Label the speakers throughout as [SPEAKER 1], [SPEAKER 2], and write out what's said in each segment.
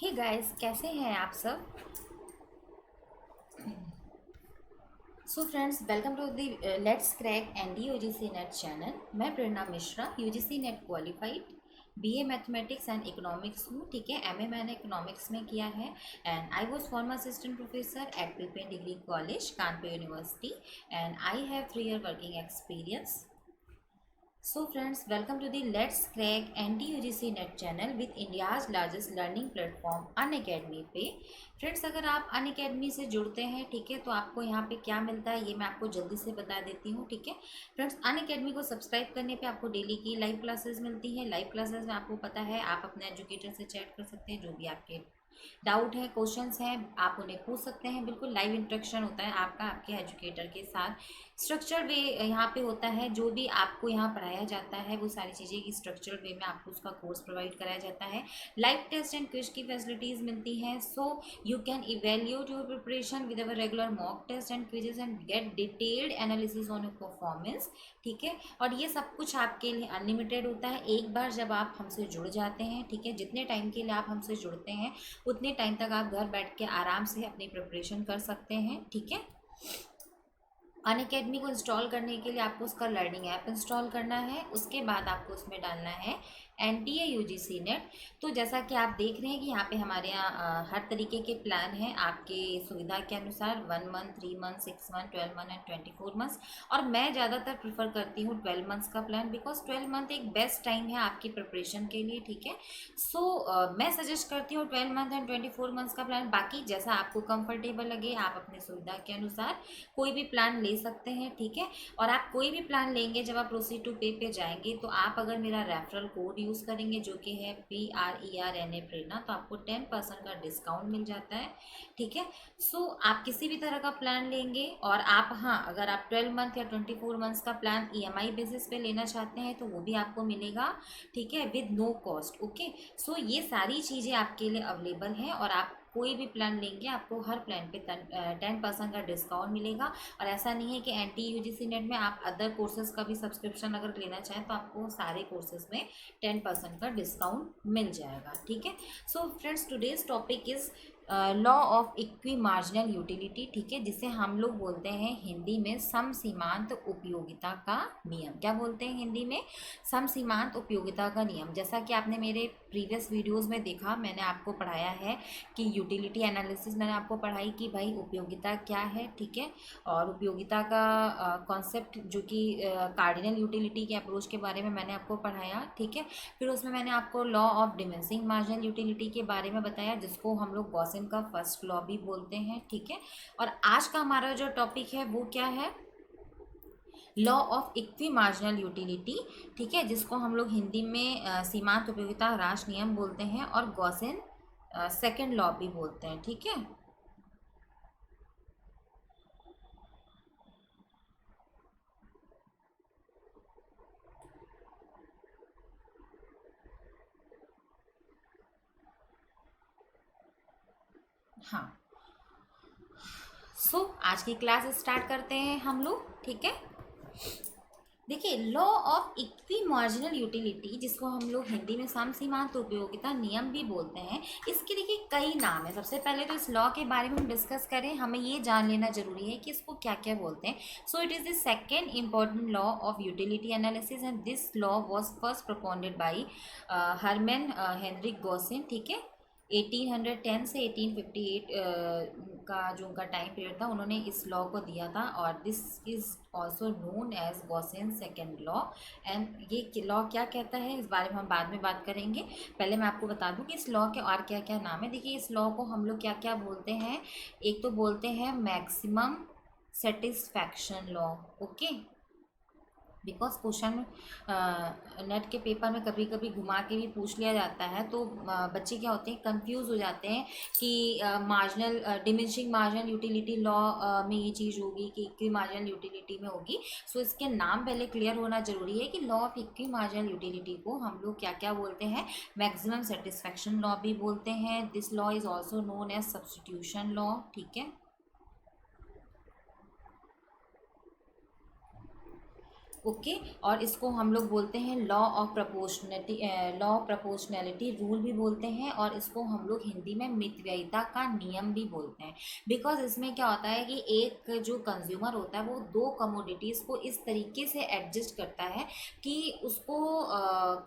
[SPEAKER 1] Hey guys, कैसे हैं आप सब। So friends, welcome to the let's crack and UGC NET channel. मैं Prerna Mishra, UGC NET qualified, BA mathematics and economics हूँ। ठीक है, एमए मैंने इकोनॉमिक्स में किया है and I was former assistant professor at prepare degree college Kanpur university and I have 3 year working experience. So friends, welcome to the Let's Crack NT-UGC Net channel with India's largest learning platform Unacademy पे। Friends, अगर आप Unacademy से जुड़ते हैं, ठीक है, तो आपको यहाँ पे क्या मिलता है ये मैं आपको जल्दी से बता देती हूँ। ठीक है फ्रेंड्स, अनअकैडमी को सब्सक्राइब करने पे आपको डेली की लाइव क्लासेस मिलती है। लाइव क्लासेस में आपको पता है आप अपने एजुकेटर से चैट कर सकते हैं, जो भी आपके डाउट है, क्वेश्चंस हैं, आप उन्हें पूछ सकते हैं। बिल्कुल लाइव इंटरेक्शन होता है आपका आपके एजुकेटर के साथ। स्ट्रक्चर्ड वे यहाँ पे होता है, जो भी आपको यहाँ पढ़ाया जाता है वो सारी चीज़ें की स्ट्रक्चर्ड वे में आपको उसका कोर्स प्रोवाइड कराया जाता है। लाइव टेस्ट एंड क्विज की फैसिलिटीज़ मिलती हैं, so you can evaluate your preparation with our regular mock test and quizzes and get detailed analysis on your performance. ठीक है, और ये सब कुछ आपके लिए अनलिमिटेड होता है एक बार जब आप हमसे जुड़ जाते हैं। ठीक है, जितने टाइम के लिए आप हमसे जुड़ते हैं उतने टाइम तक आप घर बैठ के आराम से अपनी प्रिपरेशन कर सकते हैं। ठीक है, अनअकैडमी को इंस्टॉल करने के लिए आपको उसका लर्निंग ऐप इंस्टॉल करना है, उसके बाद आपको उसमें डालना है NTA UGC नेट। तो जैसा कि आप देख रहे हैं कि यहाँ पे हमारे यहाँ हर तरीके के प्लान हैं आपके सुविधा के अनुसार, 1 month, 3 month, 6 month, 12 month and 24 months। और मैं ज़्यादातर प्रीफर करती हूँ 12 months का प्लान, बिकॉज 12 month एक बेस्ट टाइम है आपकी प्रिपरेशन के लिए। ठीक है, सो मैं सजेस्ट करती हूँ 12 month एंड 24 months का प्लान। बाकी जैसा आपको कंफर्टेबल लगे आप अपनी सुविधा के अनुसार कोई भी प्लान ले सकते हैं। ठीक है, और आप कोई भी प्लान लेंगे जब आप प्रोसीड टू पे पे जाएंगे तो आप अगर मेरा रेफरल कोड यूज़ करेंगे जो कि है PRERNA प्रेरणा, तो आपको 10% का डिस्काउंट मिल जाता है। ठीक है, सो आप किसी भी तरह का प्लान लेंगे और आप, हाँ, अगर आप 12 मंथ या 24 मंथ्स का प्लान EMI बेसिस पे लेना चाहते हैं तो वो भी आपको मिलेगा। ठीक है, विद नो कॉस्ट। ओके, सो ये सारी चीज़ें आपके लिए अवेलेबल हैं और आप कोई भी प्लान लेंगे आपको हर प्लान पे 10% का डिस्काउंट मिलेगा। और ऐसा नहीं है कि NT-UGC नेट में आप अदर कोर्सेज का भी सब्सक्रिप्शन अगर लेना चाहें तो आपको सारे कोर्सेज में 10% का डिस्काउंट मिल जाएगा। ठीक है, so friends, today's topic is law of equi marginal utility. ठीक है, जिसे हम लोग बोलते हैं हिंदी में समसीमांत उपयोगिता का नियम। क्या बोलते हैं हिंदी में? समसीमांत उपयोगिता का नियम। जैसा कि आपने मेरे प्रीवियस वीडियोस में देखा, मैंने आपको पढ़ाया है कि यूटिलिटी एनालिसिस मैंने आपको पढ़ाई कि भाई उपयोगिता क्या है। ठीक है, और उपयोगिता का कॉन्सेप्ट जो कि कार्डिनल यूटिलिटी के अप्रोच के बारे में मैंने आपको पढ़ाया। ठीक है, फिर उसमें मैंने आपको law of diminishing marginal utility के बारे में बताया, जिसको हम लोग गॉसिन का फर्स्ट लॉ भी बोलते हैं। ठीक है, और आज का हमारा जो टॉपिक है वो क्या है? Law of equi marginal utility. ठीक है, जिसको हम लोग हिंदी में सीमांत उपयोगिता ह्रास नियम बोलते हैं और गॉसिन सेकेंड लॉ भी बोलते हैं। ठीक है, हाँ, सो आज की क्लास स्टार्ट करते हैं हम लोग। ठीक है, देखिए, law of equi marginal utility, जिसको हम लोग हिंदी में समसीमांत उपयोगिता नियम भी बोलते हैं, इसके देखिए कई नाम है। सबसे पहले तो इस लॉ के बारे में हम डिस्कस करें, हमें ये जान लेना जरूरी है कि इसको क्या क्या बोलते हैं। So it is the second important law of utility analysis and this law was first proponed by Hermann Heinrich Gossen. ठीक है, 1810 से 1858 का जो उनका टाइम पीरियड था, उन्होंने इस लॉ को दिया था और this is also known as Gauss's second law. एंड ये लॉ क्या कहता है इस बारे में हम बाद में बात करेंगे। पहले मैं आपको बता दूं कि इस लॉ के और क्या क्या नाम है। देखिए, इस लॉ को हम लोग क्या क्या बोलते हैं। एक तो बोलते हैं maximum satisfaction law. Okay, because question net के पेपर में कभी कभी घुमा के भी पूछ लिया जाता है, तो बच्चे क्या होते हैं, कंफ्यूज हो जाते हैं कि marginal diminishing marginal utility law में ये चीज़ होगी कि इक्वी मार्जिनल यूटिलिटी में होगी। सो इसके नाम पहले क्लियर होना जरूरी है कि law of equi marginal utility को हम लोग क्या क्या बोलते हैं। मैक्सिमम सेटिस्फैक्शन लॉ भी बोलते हैं। This law is also known as substitution law. ठीक है, ओके। और इसको हम लोग बोलते हैं लॉ ऑफ प्रोपोर्शनैलिटी रूल भी बोलते हैं, और इसको हम लोग हिंदी में मितव्ययिता का नियम भी बोलते हैं। बिकॉज इसमें क्या होता है कि एक जो कंज्यूमर होता है वो दो कमोडिटीज़ को इस तरीके से एडजस्ट करता है कि उसको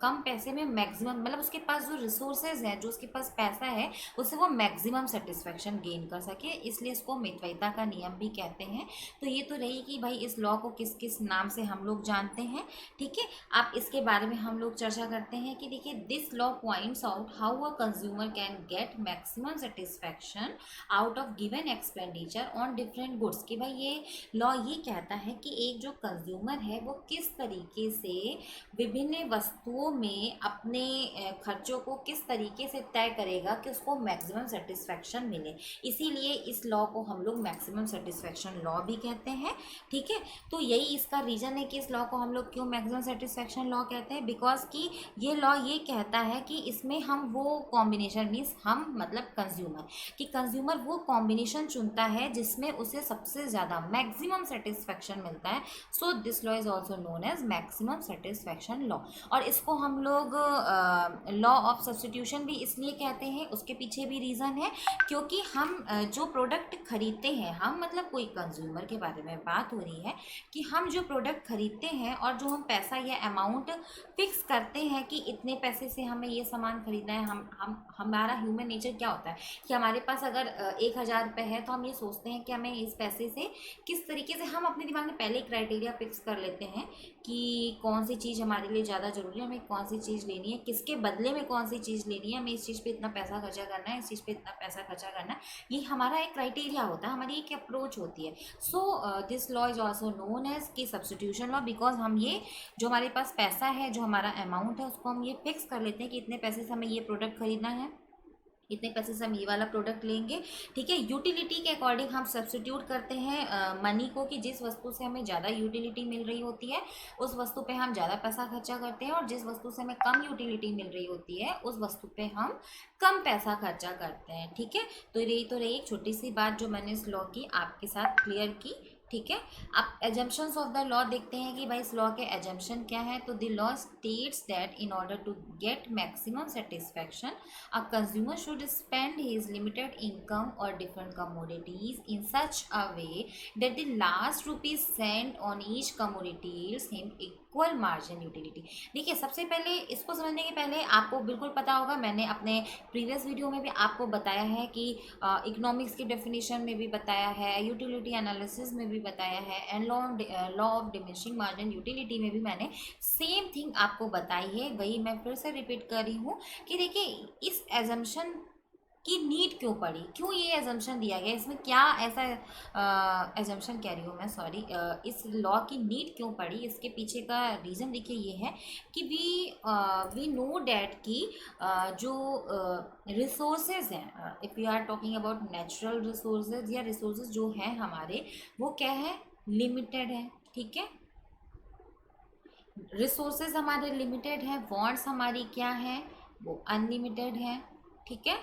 [SPEAKER 1] कम पैसे में मैक्सिमम, मतलब उसके पास जो रिसोर्सेज हैं, जो उसके पास पैसा है, उससे वो मैक्सिमम सेटिस्फेक्शन गेन कर सके, इसलिए इसको मितव्ययिता का नियम भी कहते हैं। तो ये तो रही कि भाई इस लॉ को किस किस नाम से हम लोग जानते हैं, ठीक है। अब इसके बारे में हम लोग चर्चा करते हैं कि देखिए, this law points out how a consumer can get maximum satisfaction out of given expenditure on different goods. कि भाई ये लॉ ये कहता है कि एक जो कंज्यूमर है वो किस तरीके से विभिन्न वस्तुओं में अपने खर्चों को किस तरीके से तय करेगा कि उसको मैक्सिमम सेटिस्फेक्शन मिले। इसीलिए इस लॉ को हम लोग मैक्सिमम सेटिस्फेक्शन लॉ भी कहते हैं, ठीक है। तो यही इसका रीज़न है कि इस लॉ को हम लोग क्यों मैक्सिमम सेटिस्फेक्शन लॉ कहते हैं, बिकॉज कि ये लॉ ये कहता है कि इसमें हम वो कॉम्बिनेशन, मीन्स हम मतलब कंज्यूमर, कि कंज्यूमर वो कॉम्बिनेशन चुनता है जिसमें उसे सबसे ज़्यादा मैक्सिमम सेटिस्फेक्शन मिलता है। So this law is also known as maximum satisfaction law. और इसको हम लोग लॉ ऑफ सब्स्टिट्यूशन भी इसलिए कहते हैं, उसके पीछे भी रीज़न है, क्योंकि हम जो प्रोडक्ट खरीदते हैं, हम मतलब कोई कंज्यूमर के बारे में बात हो रही है कि हम जो प्रोडक्ट खरीदते हैं और जो हम पैसा या अमाउंट फिक्स करते हैं कि इतने पैसे से हमें ये सामान खरीदना है, हम हमारा ह्यूमन नेचर क्या होता है कि हमारे पास अगर 1,000 रुपये है तो हम ये सोचते हैं कि हमें इस पैसे से किस तरीके से, हम अपने दिमाग में पहले क्राइटेरिया फिक्स कर लेते हैं कि कौन सी चीज़ हमारे लिए ज़्यादा ज़रूरी है, हमें कौन सी चीज़ लेनी है, किसके बदले में कौन सी चीज़ लेनी है, हमें इस चीज़ पे इतना पैसा खर्चा करना है, इस चीज़ पे इतना पैसा खर्चा करना है। ये हमारा एक क्राइटेरिया होता है, हमारी एक अप्रोच होती है। So this law is also known as की सब्स्टिट्यूशन लॉ, बिकॉज हम ये जो हमारे पास पैसा है, जो हमारा अमाउंट है, उसको हम ये फिक्स कर लेते हैं कि इतने पैसे से हमें ये प्रोडक्ट खरीदना है, इतने पैसे से हम ये वाला प्रोडक्ट लेंगे, ठीक है। यूटिलिटी के अकॉर्डिंग हम सब्स्टिट्यूट करते हैं मनी को, कि जिस वस्तु से हमें ज़्यादा यूटिलिटी मिल रही होती है उस वस्तु पे हम ज़्यादा पैसा खर्चा करते हैं, और जिस वस्तु से हमें कम यूटिलिटी मिल रही होती है उस वस्तु पे हम कम पैसा खर्चा करते हैं, ठीक है। तो यही तो रही एक छोटी सी बात जो मैंने इस लॉ की आपके साथ क्लियर की, ठीक है। अब एजम्पशंस ऑफ द लॉ देखते हैं कि भाई इस लॉ के एजम्पशन क्या है। तो the law states that in order to get maximum satisfaction a consumer should spend his limited income और different commodities in such a way that the last rupees spent on each commodities him equal marginal utility. देखिए, सबसे पहले इसको समझने के पहले आपको बिल्कुल पता होगा, मैंने अपने प्रीवियस वीडियो में भी आपको बताया है कि इकोनॉमिक्स की डेफिनेशन में भी बताया है, यूटिलिटी एनालिसिस में भी बताया है, and law of diminishing margin utility में भी मैंने सेम थिंग आपको बताई है। वही मैं फिर से रिपीट कर रही हूँ कि देखिए, इस एजम्पशन की नीड क्यों पड़ी, क्यों ये एजम्पशन दिया गया, इसमें क्या ऐसा एजम्पशन कह रही हूँ मैं, सॉरी, इस लॉ की नीड क्यों पड़ी, इसके पीछे का रीज़न देखिए ये है कि वी नो डैट कि जो रिसोर्सेज हैं, if you are talking about natural resources या रिसोर्सेज जो हैं हमारे, वो क्या है, लिमिटेड है, ठीक है। रिसोर्सेज हमारे लिमिटेड है, वांट्स हमारी क्या है, वो अनलिमिटेड है, ठीक है।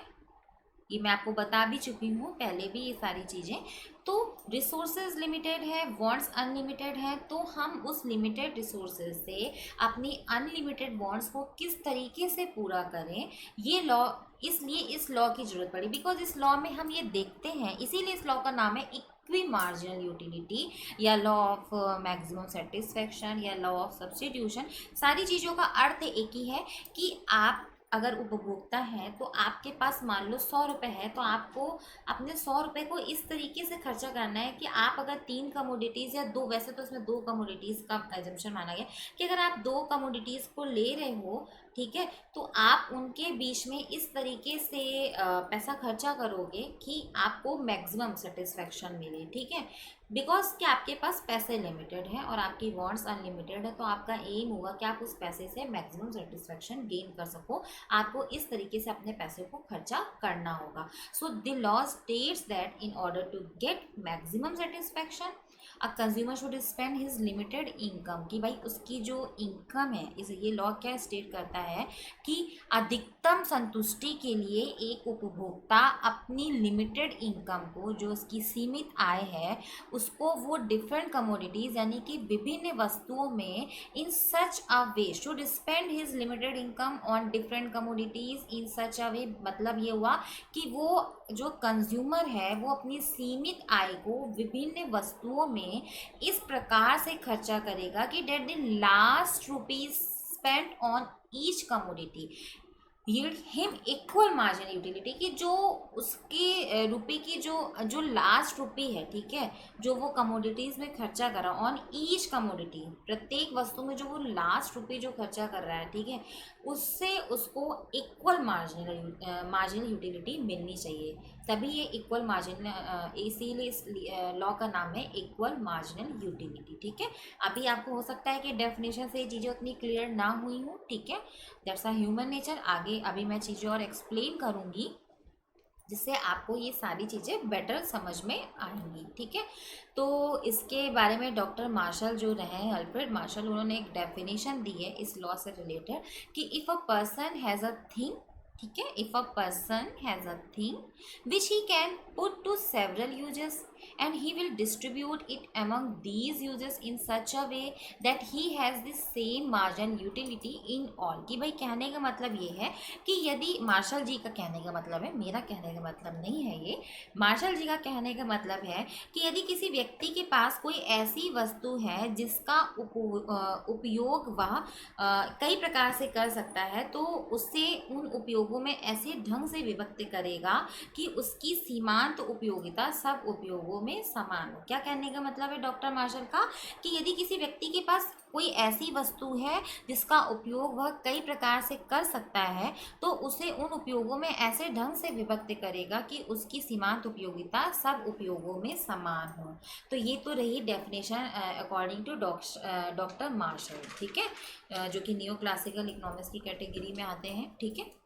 [SPEAKER 1] ये मैं आपको बता भी चुकी हूँ पहले भी ये सारी चीज़ें। तो रिसोर्सेज लिमिटेड है, वांट्स अनलिमिटेड है, तो हम उस लिमिटेड रिसोर्सेज से अपनी अनलिमिटेड वांट्स को किस तरीके से पूरा करें, ये लॉ, इसलिए इस लॉ की ज़रूरत पड़ी। बिकॉज इस लॉ में हम ये देखते हैं, इसीलिए इस लॉ का नाम है इक्वी मार्जिनल यूटिलिटी या लॉ ऑफ मैक्सिमम सेटिस्फैक्शन या लॉ ऑफ सब्स्टिट्यूशन। सारी चीज़ों का अर्थ एक ही है कि आप अगर उपभोक्ता हैं तो आपके पास मान लो 100 रुपये है, तो आपको अपने 100 रुपये को इस तरीके से खर्चा करना है कि आप अगर 3 कमोडिटीज़ या 2, वैसे तो इसमें 2 कमोडिटीज़ का एजम्पशन माना गया कि अगर आप 2 कमोडिटीज़ को ले रहे हो, ठीक है, तो आप उनके बीच में इस तरीके से पैसा खर्चा करोगे कि आपको मैक्सिमम सेटिस्फेक्शन मिले, ठीक है। बिकॉज कि आपके पास पैसे लिमिटेड हैं और आपकी वांट्स अनलिमिटेड है, तो आपका एम होगा कि आप उस पैसे से मैक्सिमम सेटिस्फेक्शन गेन कर सको, आपको इस तरीके से अपने पैसे को खर्चा करना होगा। So the law states that in order to get maximum satisfaction a consumer should spend his limited income, कि भाई उसकी जो इनकम है, इस ये लॉ क्या स्टेट करता है कि अधिकतम संतुष्टि के लिए एक उपभोक्ता अपनी लिमिटेड इनकम को, जो उसकी सीमित आय है, उसको वो डिफरेंट कमोडिटीज़ यानी कि विभिन्न वस्तुओं में in such a way should spend his limited income on different commodities in such a way, मतलब ये हुआ कि वो जो कंज्यूमर है वो अपनी सीमित आय को विभिन्न वस्तुओं में इस प्रकार से खर्चा करेगा कि that the last rupees spent on each commodity yield him equal marginal utility, कि जो उसके रुपये की जो लास्ट रुपी है, ठीक है, जो वो कमोडिटीज़ में खर्चा कर रहा है ऑन ईच कमोडिटी, प्रत्येक वस्तु में जो वो लास्ट रुपये जो खर्चा कर रहा है, ठीक है, उससे उसको इक्वल मार्जिनल यूटिलिटी मिलनी चाहिए, तभी ये इक्वल मार्जिनल, इसीलिए इस लॉ का नाम है इक्वल मार्जिनल यूटिलिटी। ठीक है, अभी आपको हो सकता है कि डेफिनेशन से ये चीज़ें उतनी क्लियर ना हुई हूँ, ठीक है, दैट्स अ ह्यूमन नेचर। आगे अभी मैं चीज़ें और एक्सप्लेन करूँगी जिससे आपको ये सारी चीज़ें बेटर समझ में आएंगी। ठीक है, तो इसके बारे में डॉक्टर मार्शल जो रहे हैं, अल्फ्रेड मार्शल, उन्होंने एक डेफिनेशन दी है इस लॉ से रिलेटेड कि if a person has a thing, ठीक है, if a person has a thing which he can put to several uses and he will distribute it among these users in such a way that he has the same margin utility in all। कि भाई कहने का मतलब ये है कि यदि, martial जी का कहने का मतलब है, मेरा कहने का मतलब नहीं है ये, मार्शल जी का कहने का मतलब है कि यदि किसी व्यक्ति के पास कोई ऐसी वस्तु है जिसका उपयोग वह कई प्रकार से कर सकता है, तो उससे उन उपयोगों में ऐसे ढंग से विभक्त करेगा कि उसकी सीमांत उपयोगिता सब उपयोगों में समान हो। क्या कहने का मतलब है डॉक्टर मार्शल का कि यदि किसी व्यक्ति के पास कोई ऐसी वस्तु है जिसका उपयोग वह कई प्रकार से कर सकता है, तो उसे उन उपयोगों में ऐसे ढंग से विभक्त करेगा कि उसकी सीमांत उपयोगिता सब उपयोगों में समान हो। तो ये तो रही definition according to doctor Marshall. ठीक है, जो कि न्यू क्लासिकल इकोनॉमिक्स की कैटेगरी में आते हैं। ठीक है,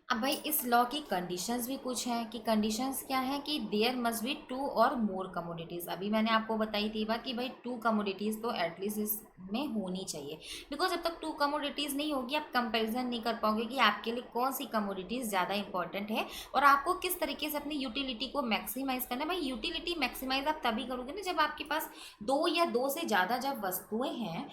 [SPEAKER 1] अब भाई इस लॉ की कंडीशंस भी कुछ हैं कि कंडीशंस क्या है कि there must be two or more commodities. अभी मैंने आपको बताई थी बात कि भाई टू कमोडिटीज़ तो एटलीस्ट इसमें होनी चाहिए, बिकॉज जब तक टू कमोडिटीज़ नहीं होगी आप कंपैरिजन नहीं कर पाओगे कि आपके लिए कौन सी कमोडिटीज़ ज़्यादा इंपॉर्टेंट है और आपको किस तरीके से अपनी यूटिलिटी को मैक्सिमाइज़ करना है। भाई यूटिलिटी मैक्सिमाइज आप तभी करोगे ना जब आपके पास दो या दो से ज़्यादा जब वस्तुएँ हैं,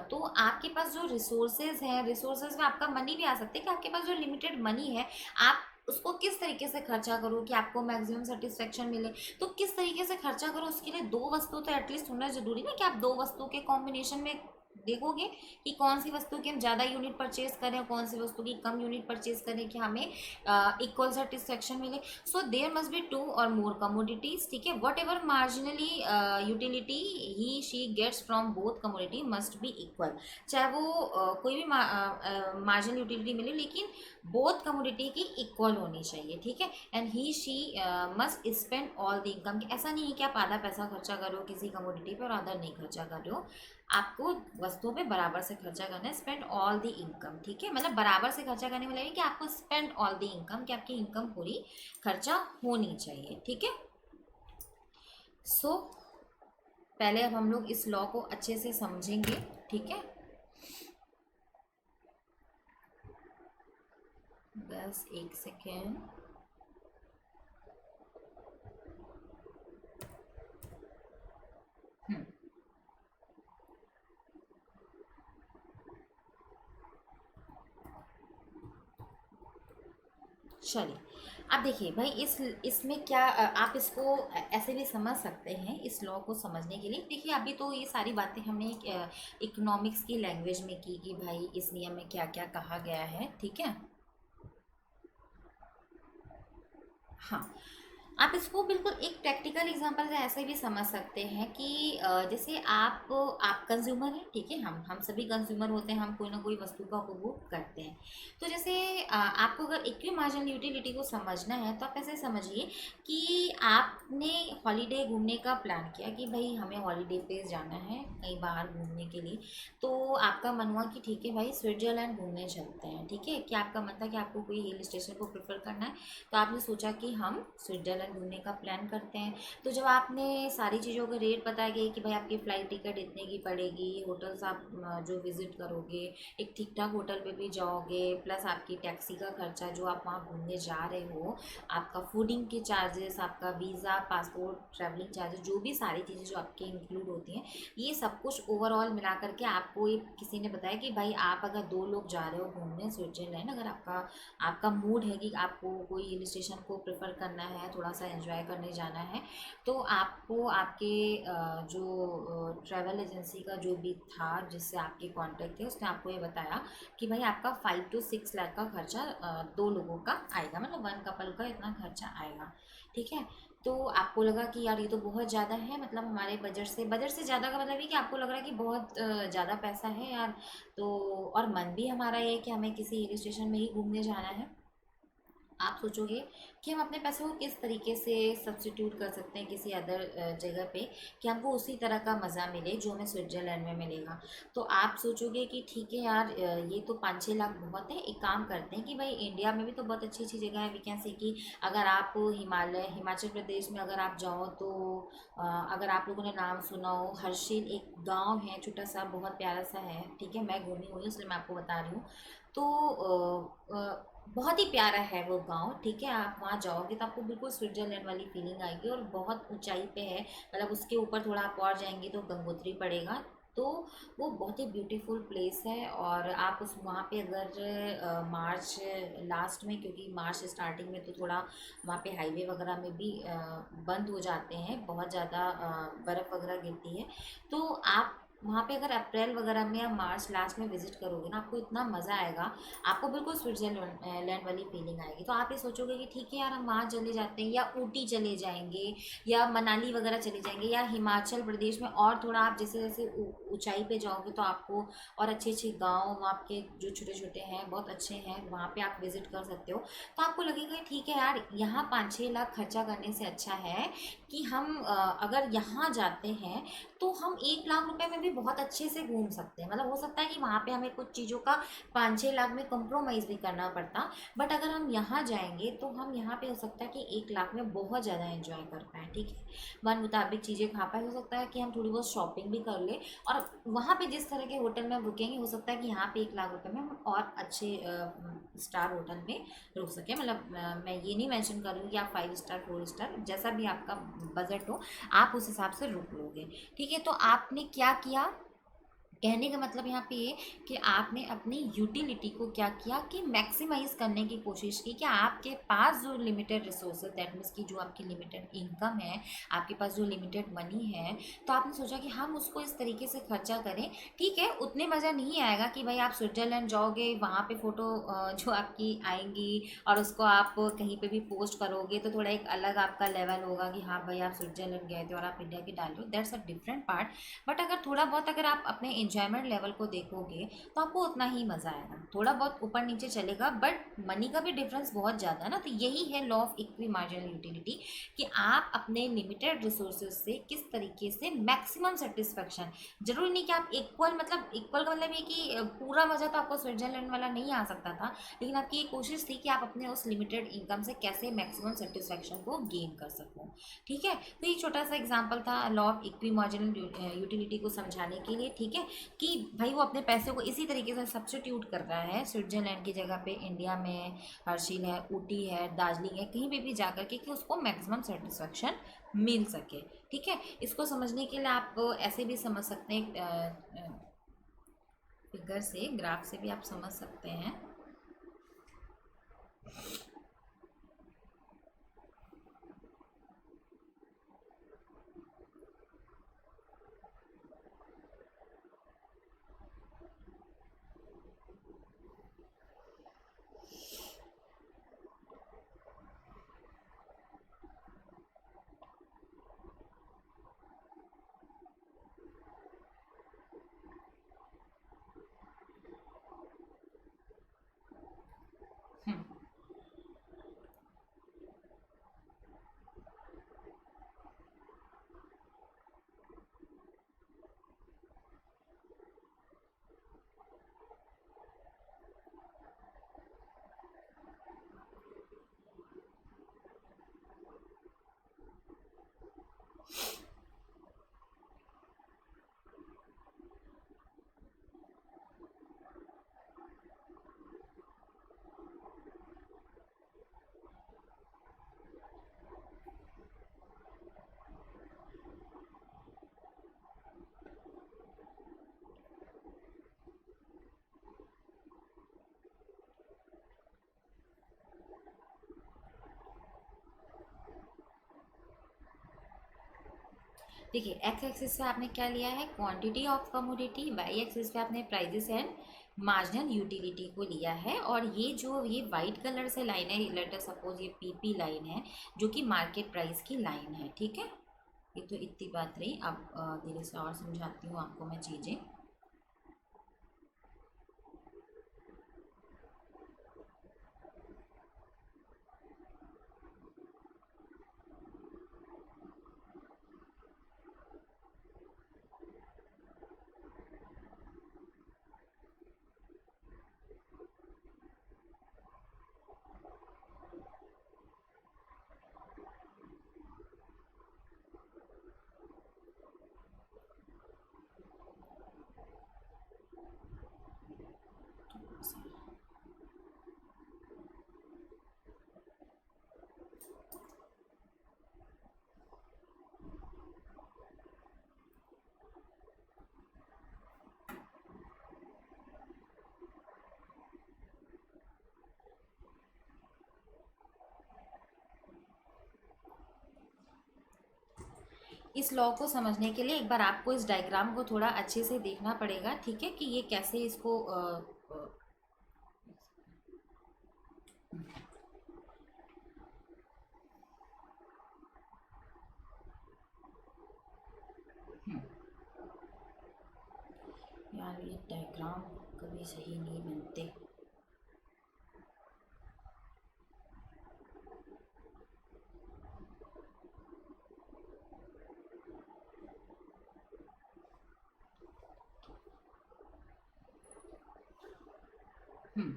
[SPEAKER 1] तो आपके पास जो रिसोर्सेज हैं, रिसोर्सेज में आपका मनी भी आ सकते हैं कि आपके पास जो लिमिटेड मनी है आप उसको किस तरीके से खर्चा करो कि आपको मैक्सिमम सेटिस्फेक्शन मिले। तो किस तरीके से खर्चा करो उसके लिए दो वस्तु तो एटलीस्ट होना जरूरी ना, कि आप दो वस्तुओं के कॉम्बिनेशन में देखोगे कि कौन सी वस्तु की हम ज़्यादा यूनिट परचेज करें और कौन सी वस्तु की कम यूनिट परचेज करें कि हमें इक्वल सेटिस्फेक्शन मिले। So there must be two or more commodities. ठीक है, whatever marginally utility he she gets from both commodity must be equal. चाहे वो कोई भी मार्जिनल यूटिलिटी मिले लेकिन बोथ कमोडिटी की इक्वल होनी चाहिए। ठीक है, and he she must spend all the income. ऐसा नहीं है कि आप आधा पैसा खर्चा करो किसी कमोडिटी पर और आधा नहीं खर्चा कर रहे हो, आपको वस्तुओं पे बराबर से खर्चा करना है। स्पेंड ऑल द इनकम, ठीक है, मतलब बराबर से खर्चा करने में लगेगा कि आपको स्पेंड ऑल द इनकम, कि आपकी इनकम पूरी खर्चा होनी चाहिए। ठीक है, सो पहले अब हम लोग इस लॉ को अच्छे से समझेंगे। ठीक है, बस एक सेकेंड। चलिए, अब देखिए भाई इसमें क्या आप इसको ऐसे भी समझ सकते हैं इस लॉ को समझने के लिए। देखिए अभी तो ये सारी बातें हमने इकोनॉमिक्स की लैंग्वेज में की कि भाई इस नियम में क्या क्या कहा गया है। ठीक है, हाँ, आप इसको बिल्कुल एक प्रैक्टिकल एग्जांपल से ऐसे भी समझ सकते हैं कि जैसे आप कंज्यूमर हैं, ठीक है, हम सभी कंज्यूमर होते हैं, हम कोई ना कोई वस्तु का उपभोग करते हैं। तो जैसे आपको अगर इक्विटी मार्जिनल यूटिलिटी को समझना है तो आप ऐसे समझिए कि आपने हॉलीडे घूमने का प्लान किया कि भाई हमें हॉलीडे पे जाना है कहीं बाहर घूमने के लिए। तो आपका मन हुआ कि ठीक है भाई स्विट्जरलैंड घूमने चलते हैं। ठीक है, कि आपका मन था कि आपको कोई हिल स्टेशन को प्रेफर करना है, तो आपने सोचा कि हम स्विट्जरलैंड स्विट्जरलैंड घूमने का प्लान करते हैं। तो जब आपने सारी चीज़ों का रेट पता गया कि भाई आपकी फ़्लाइट टिकट इतने की पड़ेगी, होटल्स आप जो विज़िट करोगे, एक ठीक ठाक होटल पे भी जाओगे, प्लस आपकी टैक्सी का खर्चा जो आप वहाँ घूमने जा रहे हो, आपका फूडिंग के चार्जेस, आपका वीज़ा, पासपोर्ट, ट्रैवलिंग चार्जेस, जो भी सारी चीज़ें जो आपके इंक्लूड होती हैं, ये सब कुछ ओवरऑल मिला करके आपको एक किसी ने बताया कि भाई आप अगर 2 लोग जा रहे हो घूमने स्विट्जरलैंड, अगर आपका आपका मूड है कि आपको कोई हिल स्टेशन को प्रेफर करना है, थोड़ा सा एंजॉय करने जाना है, तो आपको आपके जो ट्रैवल एजेंसी का जो भी था जिससे आपके कांटेक्ट थे, उसने आपको ये बताया कि भाई आपका 5 to 6 लाख का खर्चा 2 लोगों का आएगा, मतलब वन कपल का इतना खर्चा आएगा। ठीक है, तो आपको लगा कि यार ये तो बहुत ज़्यादा है, मतलब हमारे बजट से ज़्यादा का मतलब ये कि आपको लग रहा है कि बहुत ज़्यादा पैसा है यार। तो और मन भी हमारा ये है कि हमें किसी हिल स्टेशन में ही घूमने जाना है। आप सोचोगे कि हम अपने पैसों को किस तरीके से सब्स्टिट्यूट कर सकते हैं किसी अदर जगह पे, कि हमको उसी तरह का मज़ा मिले जो हमें स्विट्ज़रलैंड में मिलेगा। तो आप सोचोगे कि ठीक है यार, ये तो 5-6 लाख बहुत है, एक काम करते हैं कि भाई इंडिया में भी तो बहुत अच्छी अच्छी जगह है। वी कैन से कि अगर आप हिमाचल प्रदेश में अगर आप जाओ तो अगर आप लोगों ने नाम सुना हो, हर्षिल एक गाँव है छोटा सा, बहुत प्यारा सा है। ठीक है, मैं घूमी हुई हूँ इसलिए मैं आपको बता रही हूँ। तो बहुत ही प्यारा है वो गाँव। ठीक है, आप वहाँ जाओगे तो आपको बिल्कुल स्विट्ज़रलैंड वाली फीलिंग आएगी, और बहुत ऊंचाई पे है, मतलब उसके ऊपर थोड़ा आप और जाएंगे तो गंगोत्री पड़ेगा। तो वो बहुत ही ब्यूटीफुल प्लेस है। और आप उस वहाँ पे अगर मार्च लास्ट में, क्योंकि मार्च स्टार्टिंग में तो थोड़ा वहाँ पे हाईवे वगैरह में भी बंद हो जाते हैं, बहुत ज़्यादा बर्फ़ वगैरह गिरती है। तो आप वहाँ पे अगर अप्रैल वगैरह में या मार्च लास्ट में विजिट करोगे ना, आपको इतना मज़ा आएगा, आपको बिल्कुल स्विट्जरलैंड लैंड वाली फीलिंग आएगी। तो आप ये सोचोगे कि ठीक है यार, हम वहाँ चले जाते हैं, या ऊटी चले जाएंगे, या मनाली वगैरह चले जाएंगे, या हिमाचल प्रदेश में और थोड़ा आप जैसे जैसे ऊंचाई पे जाओगे तो आपको और अच्छे अच्छे गाँव वहाँ के जो छोटे छोटे हैं बहुत अच्छे हैं, वहाँ पे आप विजिट कर सकते हो। तो आपको लगेगा ठीक है यार, यहाँ 5-6 लाख खर्चा करने से अच्छा है कि हम अगर यहाँ जाते हैं तो हम 1 लाख रुपए में भी बहुत अच्छे से घूम सकते हैं। मतलब हो सकता है कि वहाँ पे हमें कुछ चीज़ों का 5-6 लाख में कंप्रोमाइज़ भी करना पड़ता, बट अगर हम यहाँ जाएंगे तो हम यहाँ पे हो सकता है कि 1 लाख में बहुत ज़्यादा एंजॉय कर पाएँ। ठीक है, मन मुताबिक चीज़ें खा पाए, हो सकता है कि हम थोड़ी बहुत शॉपिंग भी कर ले, और वहाँ पे जिस तरह के होटल में हम रुकेंगे, हो सकता है कि यहाँ पे 1 लाख रुपए में हम और अच्छे स्टार होटल में रुक सकें। मतलब मैं ये नहीं मेंशन कर रही हूँ कि आप 5 स्टार 4 स्टार, जैसा भी आपका बजट हो आप उस हिसाब से रुक लोगे। ठीक है, तो आपने क्या किया, कहने का मतलब यहाँ पे ये कि आपने अपनी यूटिलिटी को क्या किया कि मैक्सिमाइज करने की कोशिश की, कि आपके पास जो लिमिटेड रिसोर्सेज, दैट मीन्स की जो आपकी लिमिटेड इनकम है, आपके पास जो लिमिटेड मनी है, तो आपने सोचा कि हम उसको इस तरीके से खर्चा करें। ठीक है, उतने मज़ा नहीं आएगा कि भाई आप स्विट्ज़रलैंड जाओगे, वहाँ पे फ़ोटो जो आपकी आएंगी और उसको आप कहीं पे भी पोस्ट करोगे तो थोड़ा एक अलग आपका लेवल होगा कि हाँ भाई आप स्विट्ज़रलैंड गए थे और आप इंडिया की डाल रहे हो, that's a different part. But अगर थोड़ा बहुत अगर आप अपने इंजॉयमेंट लेवल को देखोगे तो आपको उतना ही मज़ा आएगा, थोड़ा बहुत ऊपर नीचे चलेगा, बट मनी का भी डिफरेंस बहुत ज़्यादा है ना। तो यही है law of equi marginal utility, कि आप अपने लिमिटेड रिसोर्सेज से किस तरीके से मैक्सिमम सेटिस्फेक्शन, जरूरी नहीं कि आप इक्वल, मतलब इक्वल का मतलब ये कि पूरा मज़ा तो आपको स्विट्जरलैंड वाला नहीं आ सकता था, लेकिन आपकी ये कोशिश थी कि आप अपने उस लिमिटेड इनकम से कैसे मैक्सिमम सेटिस्फेक्शन को गेन कर सको। ठीक है, तो ये छोटा सा एग्जांपल था law of equi marginal utility को समझाने के लिए। ठीक है, कि भाई वो अपने पैसे को इसी तरीके से सब्स्टिट्यूट कर रहा है स्विट्जरलैंड की जगह पे, इंडिया में हर्षिल है, ऊटी है, दार्जिलिंग है, कहीं पे भी जाकर के, कि उसको मैक्सिमम सेटिस्फेक्शन मिल सके। ठीक है, इसको समझने के लिए आप ऐसे भी समझ सकते हैं, फिगर से, ग्राफ से भी आप समझ सकते हैं। देखिए एक्स एक्सिस पे आपने क्या लिया है, quantity of commodity, Y axis पे आपने प्राइजेस एंड मार्जिनल यूटिलिटी को लिया है। और ये जो ये वाइट कलर से लाइन है, लेटर सपोज ये पीपी लाइन है जो कि मार्केट प्राइस की लाइन है, ठीक है। ये तो इतनी बात रही। अब धीरे से और समझाती हूँ आपको मैं चीज़ें। इस लॉ को समझने के लिए एक बार आपको इस डायग्राम को थोड़ा अच्छे से देखना पड़ेगा, ठीक है, कि ये कैसे इसको यार ये डायग्राम कभी सही नहीं बनते। हम्म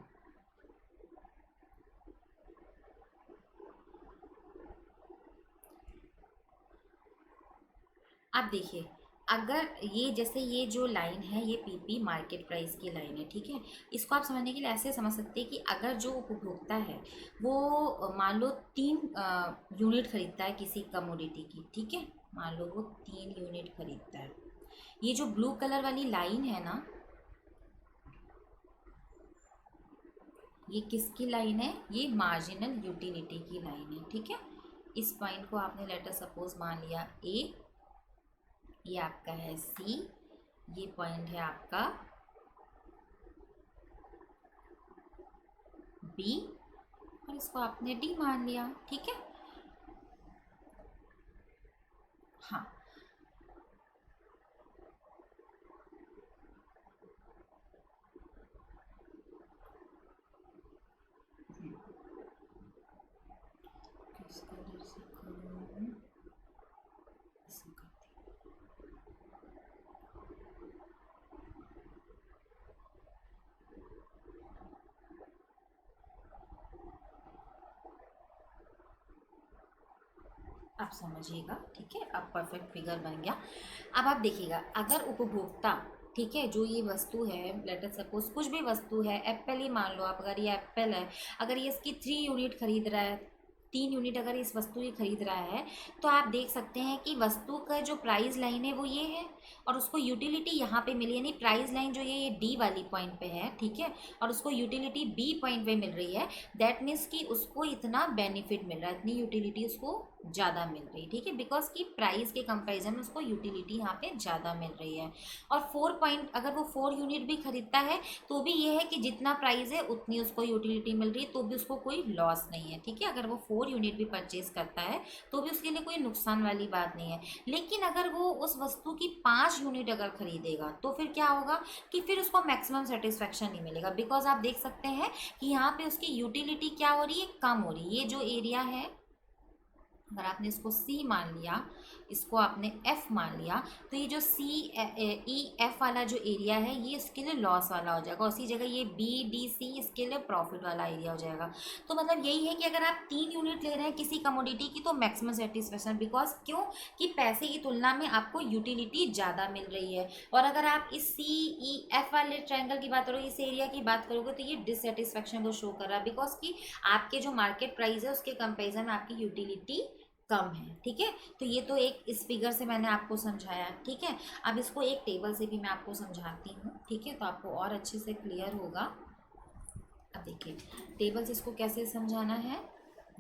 [SPEAKER 1] आप देखिए, अगर ये जैसे ये जो लाइन है ये पीपी मार्केट प्राइस की लाइन है, ठीक है। इसको आप समझने के लिए ऐसे समझ सकते हैं कि अगर जो उपभोक्ता है वो मान लो 3 यूनिट खरीदता है किसी कमोडिटी की, ठीक है, मान लो वो 3 यूनिट खरीदता है। ये जो ब्लू कलर वाली लाइन है ना, ये किसकी लाइन है, ये मार्जिनल यूटिलिटी की लाइन है, ठीक है। इस पॉइंट को आपने लेटर सपोज मान लिया ए, ये आपका है सी, ये पॉइंट है आपका बी, और इसको आपने डी मान लिया, ठीक है। हाँ, किस कलर से करूँ, ऐसे करती हूँ। आप समझिएगा, ठीक है, अब परफेक्ट फिगर बन गया। अब आप देखिएगा, अगर उपभोक्ता, ठीक है, जो ये वस्तु है, लेटर सपोज कुछ भी वस्तु है, एप्पल ही मान लो आप, अगर ये एप्पल है, अगर ये इसकी 3 यूनिट खरीद रहा है, 3 यूनिट अगर इस वस्तु की खरीद रहा है, तो आप देख सकते हैं कि वस्तु का जो प्राइस लाइन है वो ये है, और उसको यूटिलिटी यहाँ पे मिली, यानी प्राइस लाइन जो ये डी वाली पॉइंट पे है, ठीक है, और उसको यूटिलिटी बी पॉइंट पे मिल रही है। दैट मीन्स कि उसको इतना बेनिफिट मिल रहा है, इतनी यूटिलिटी उसको ज़्यादा मिल रही है, ठीक है, बिकॉज की प्राइस के कंपैरिजन में उसको यूटिलिटी यहाँ पे ज़्यादा मिल रही है। और 4 पॉइंट, अगर वो 4 यूनिट भी खरीदता है तो भी ये है कि जितना प्राइस है उतनी उसको यूटिलिटी मिल रही है, तो भी उसको कोई लॉस नहीं है, ठीक है। अगर वो 4 यूनिट भी परचेज करता है तो भी उसके लिए कोई नुकसान वाली बात नहीं है। लेकिन अगर वो उस वस्तु की 5 यूनिट अगर खरीदेगा तो फिर क्या होगा कि फिर उसको मैक्सिमम सेटिस्फेक्शन नहीं मिलेगा, बिकॉज आप देख सकते हैं कि यहाँ पे उसकी यूटिलिटी क्या हो रही है, कम हो रही है। ये जो एरिया है, अगर आपने इसको C मान लिया, इसको आपने F मान लिया, तो ये जो CEF वाला जो एरिया है ये इसके लिए लॉस वाला हो जाएगा, उसी जगह ये BDC इसके लिए प्रॉफिट वाला एरिया हो जाएगा। तो मतलब यही है कि अगर आप 3 यूनिट ले रहे हैं किसी कमोडिटी की तो मैक्सिमम सेटिस्फेक्शन, बिकॉज क्यों कि पैसे की तुलना में आपको यूटिलिटी ज़्यादा मिल रही है। और अगर आप इस CEF वाले ट्रायंगल की बात करोगे, इस एरिया की बात करोगे, तो ये डिससेटिस्फेक्शन को शो कर रहा है, बिकॉज कि आपके जो मार्केट प्राइस है उसके कंपेरिजन में आपकी यूटिलिटी कम है, ठीक है। तो ये तो एक इस फिगर से मैंने आपको समझाया, ठीक है। अब इसको एक टेबल से भी मैं आपको समझाती हूँ, ठीक है, तो आपको और अच्छे से क्लियर होगा। अब देखिए टेबल से इसको कैसे समझाना है,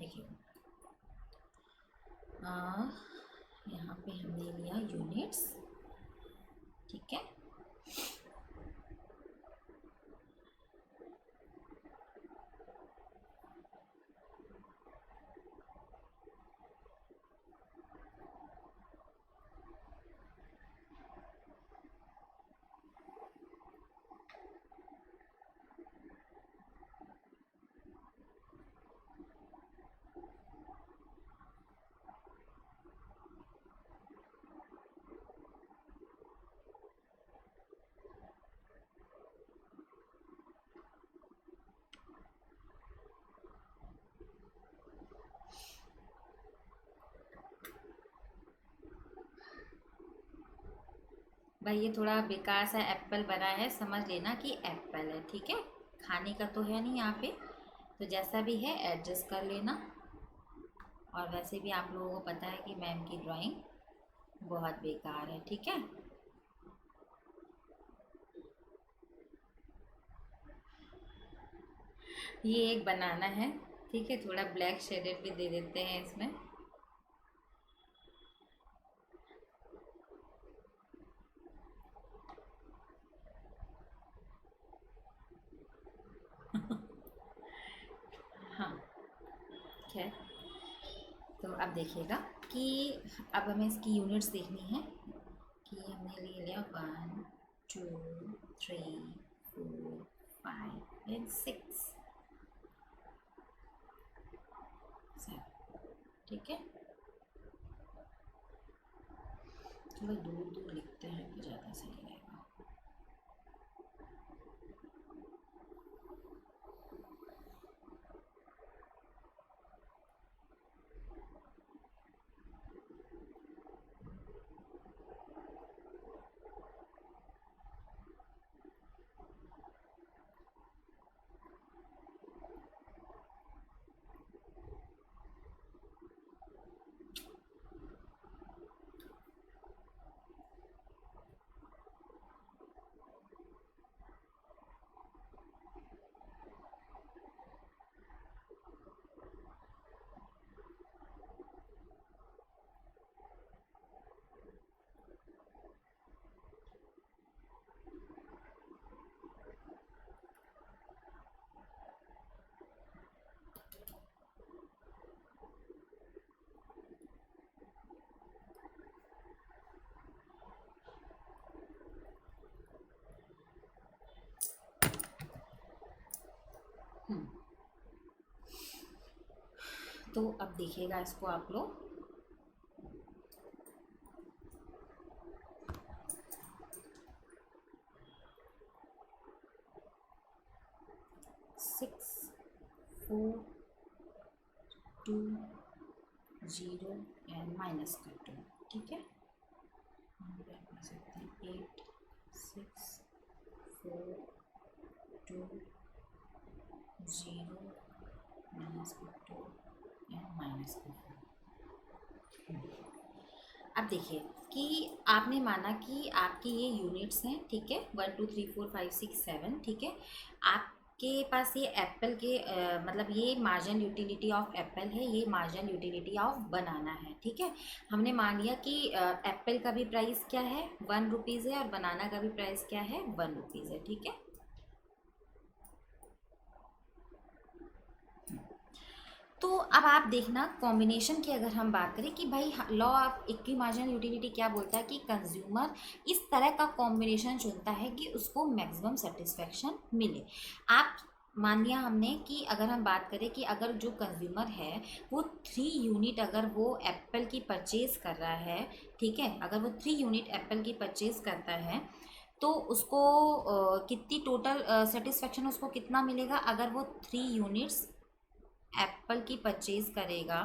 [SPEAKER 1] देखिए यहाँ पे हमने लिया यूनिट्स, ठीक है। भाई ये थोड़ा बेकार सा एप्पल बना है, समझ लेना कि एप्पल है, ठीक है। खाने का तो है नहीं यहाँ पे, तो जैसा भी है एडजस्ट कर लेना। और वैसे भी आप लोगों को पता है कि मैम की ड्राइंग बहुत बेकार है, ठीक है। ये एक बनाना है, ठीक है, थोड़ा ब्लैक शेडेड भी दे देते हैं इसमें। हाँ, खैर, तो अब देखिएगा कि अब हमें इसकी यूनिट्स देखनी है कि हमने ले लिया 1 2 3 4 5 एंड 6 7, ठीक है। थोड़ा दूर दूर लिखते हैं तो ज़्यादा सही रहेगा। तो अब देखिएगा इसको आप लोग, सिक्स 4 2 0 एंड माइनस का 2, ठीक है। हम क्या कर सकते हैं 8 6 4 2 0 माइनस का 2 एंड माइनस का 4। अब देखिए कि आपने माना कि आपकी ये यूनिट्स हैं, ठीक है, 1 2 3 4 5 6 7, ठीक है। आपके पास ये एप्पल के मतलब ये मार्जिनल यूटिलिटी ऑफ एप्पल है, ये मार्जिनल यूटिलिटी ऑफ बनाना है, ठीक है। हमने मान लिया कि एप्पल का भी प्राइस क्या है 1 रुपीज़ है और बनाना का भी प्राइस क्या है 1 रुपीज़ है, ठीक है। तो अब आप देखना कॉम्बिनेशन की अगर हम बात करें कि भाई law of equi marginal utility क्या बोलता है कि कंज्यूमर इस तरह का कॉम्बिनेशन चुनता है कि उसको मैक्सिमम सेटिस्फेक्शन मिले। आप मान लिया हमने कि अगर हम बात करें कि अगर जो कंज्यूमर है वो 3 यूनिट अगर वो एप्पल की परचेज कर रहा है, ठीक है, अगर वो 3 यूनिट एप्पल की परचेज करता है तो उसको कितनी टोटल सेटिस्फेक्शन उसको कितना मिलेगा अगर वो 3 यूनिट्स एप्पल की परचेज करेगा,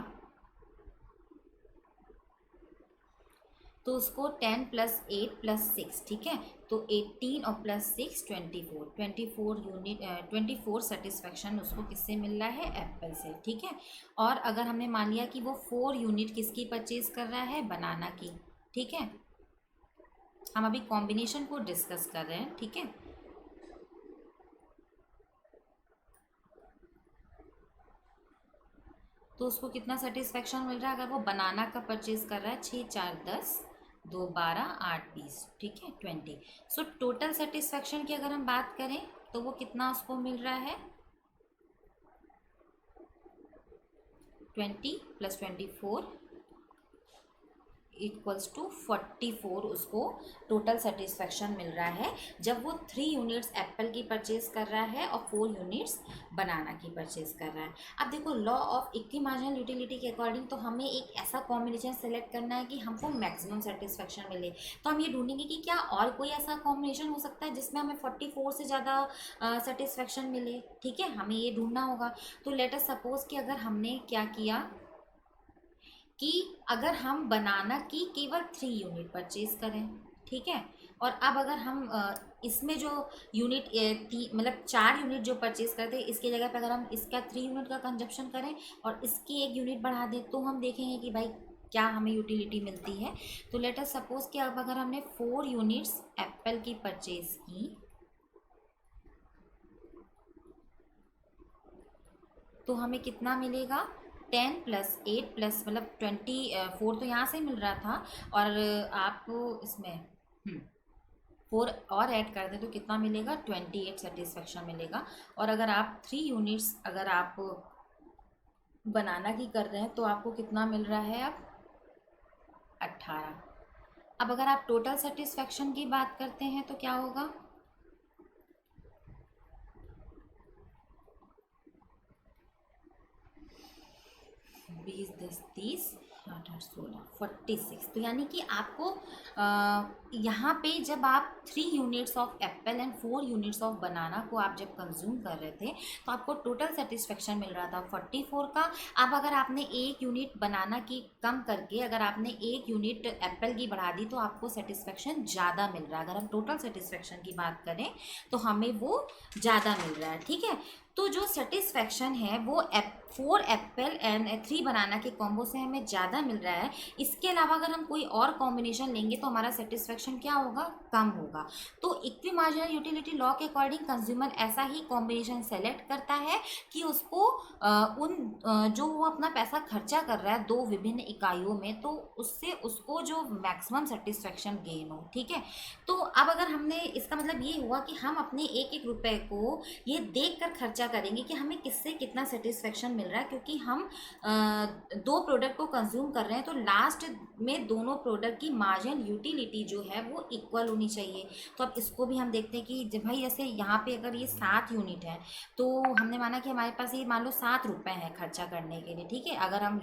[SPEAKER 1] तो उसको 10 + 8 + 6, ठीक है, तो 18 और +6 24 यूनिट 24 सेटिस्फेक्शन उसको किससे मिल रहा है एप्पल से, ठीक है। और अगर हमने मान लिया कि वो 4 यूनिट किसकी परचेज कर रहा है बनाना की, ठीक है। हम अभी कॉम्बिनेशन को डिस्कस कर रहे हैं, ठीक है। तो उसको कितना सेटिस्फेक्शन मिल रहा है अगर वो बनाना का परचेज कर रहा है? 6 4 10, 2 12, 8 20, ठीक है 20। सो टोटल सेटिस्फेक्शन की अगर हम बात करें तो वो कितना उसको मिल रहा है? 20 + 24 इक्वल्स टू 44 उसको टोटल सेटिस्फेक्शन मिल रहा है जब वो 3 यूनिट्स एप्पल की परचेज कर रहा है और 4 यूनिट्स बनाना की परचेज कर रहा है। अब देखो law of equi marginal utility के अकॉर्डिंग तो हमें एक ऐसा कॉम्बिनेशन सेलेक्ट करना है कि हमको मैक्सिमम सेटिस्फेक्शन मिले। तो हम ये ढूंढेंगे कि क्या और कोई ऐसा कॉम्बिनेशन हो सकता है जिसमें हमें 44 से ज़्यादा सेटिस्फेक्शन मिले, ठीक है, हमें ये ढूंढना होगा। तो लेट अस सपोज कि अगर हमने क्या किया कि अगर हम बनाना की केवल 3 यूनिट परचेज करें, ठीक है, और अब अगर हम इसमें जो यूनिट मतलब 4 यूनिट जो परचेज करते हैं इसकी जगह पे अगर हम इसका 3 यूनिट का कंजप्शन करें और इसकी 1 यूनिट बढ़ा दें तो हम देखेंगे कि भाई क्या हमें यूटिलिटी मिलती है। तो लेट अस सपोज कि अब अगर हमने 4 यूनिट्स एप्पल की परचेज की तो हमें कितना मिलेगा? 10 + 8 प्लस मतलब 24 तो यहाँ से मिल रहा था, और आप इसमें 4 और ऐड कर दें तो कितना मिलेगा? 28 सेटिस्फेक्शन मिलेगा। और अगर आप 3 यूनिट्स अगर आप बनाना की कर रहे हैं तो आपको कितना मिल रहा है अब? 18। अब अगर आप टोटल सेटिस्फेक्शन की बात करते हैं तो क्या होगा? 20 10 30 8 8 16 46। तो यानी कि आपको यहाँ पे जब आप 3 units of Apple and 4 units of बनाना को आप जब कंज्यूम कर रहे थे तो आपको टोटल सेटिस्फेक्शन मिल रहा था 44 का। अब अगर आपने 1 यूनिट बनाना की कम करके अगर आपने 1 यूनिट एप्पल की बढ़ा दी तो आपको सेटिस्फेक्शन ज़्यादा मिल रहा है। अगर हम टोटल सेटिस्फेक्शन की बात करें तो हमें वो ज़्यादा मिल रहा है, ठीक है। तो जो सेटिस्फेक्शन है वो 4 एप्पल एंड 3 बनाना के कॉम्बो से हमें ज़्यादा मिल रहा है। इसके अलावा अगर हम कोई और कॉम्बिनेशन लेंगे तो हमारा सेटिस्फेक्शन क्या होगा? कम होगा। तो इक्वी मार्जिनल यूटिलिटी लॉ के अकॉर्डिंग कंज्यूमर ऐसा ही कॉम्बिनेशन सेलेक्ट करता है कि उसको जो वो अपना पैसा खर्चा कर रहा है 2 विभिन्न इकाइयों में तो उससे उसको जो मैक्सिमम सेटिस्फेक्शन गेन हो, ठीक है। तो अब अगर हमने इसका मतलब ये हुआ कि हम अपने एक एक रुपए को ये देख कर खर्चा करेंगे कि हमें किससे कितना सेटिस्फेक्शन मिल रहा है, क्योंकि हम 2 प्रोडक्ट को कंज्यूम कर रहे हैं तो लास्ट में दोनों प्रोडक्ट की मार्जिनल यूटिलिटी जो है वो इक्वल होनी चाहिए। तो अब इसको भी हम देखते हैं कि जब भाई जैसे यहाँ पे अगर ये 7 यूनिट है तो हमने माना कि हमारे पास ये मान लो 7 रुपये हैं खर्चा करने के लिए, ठीक है। अगर हम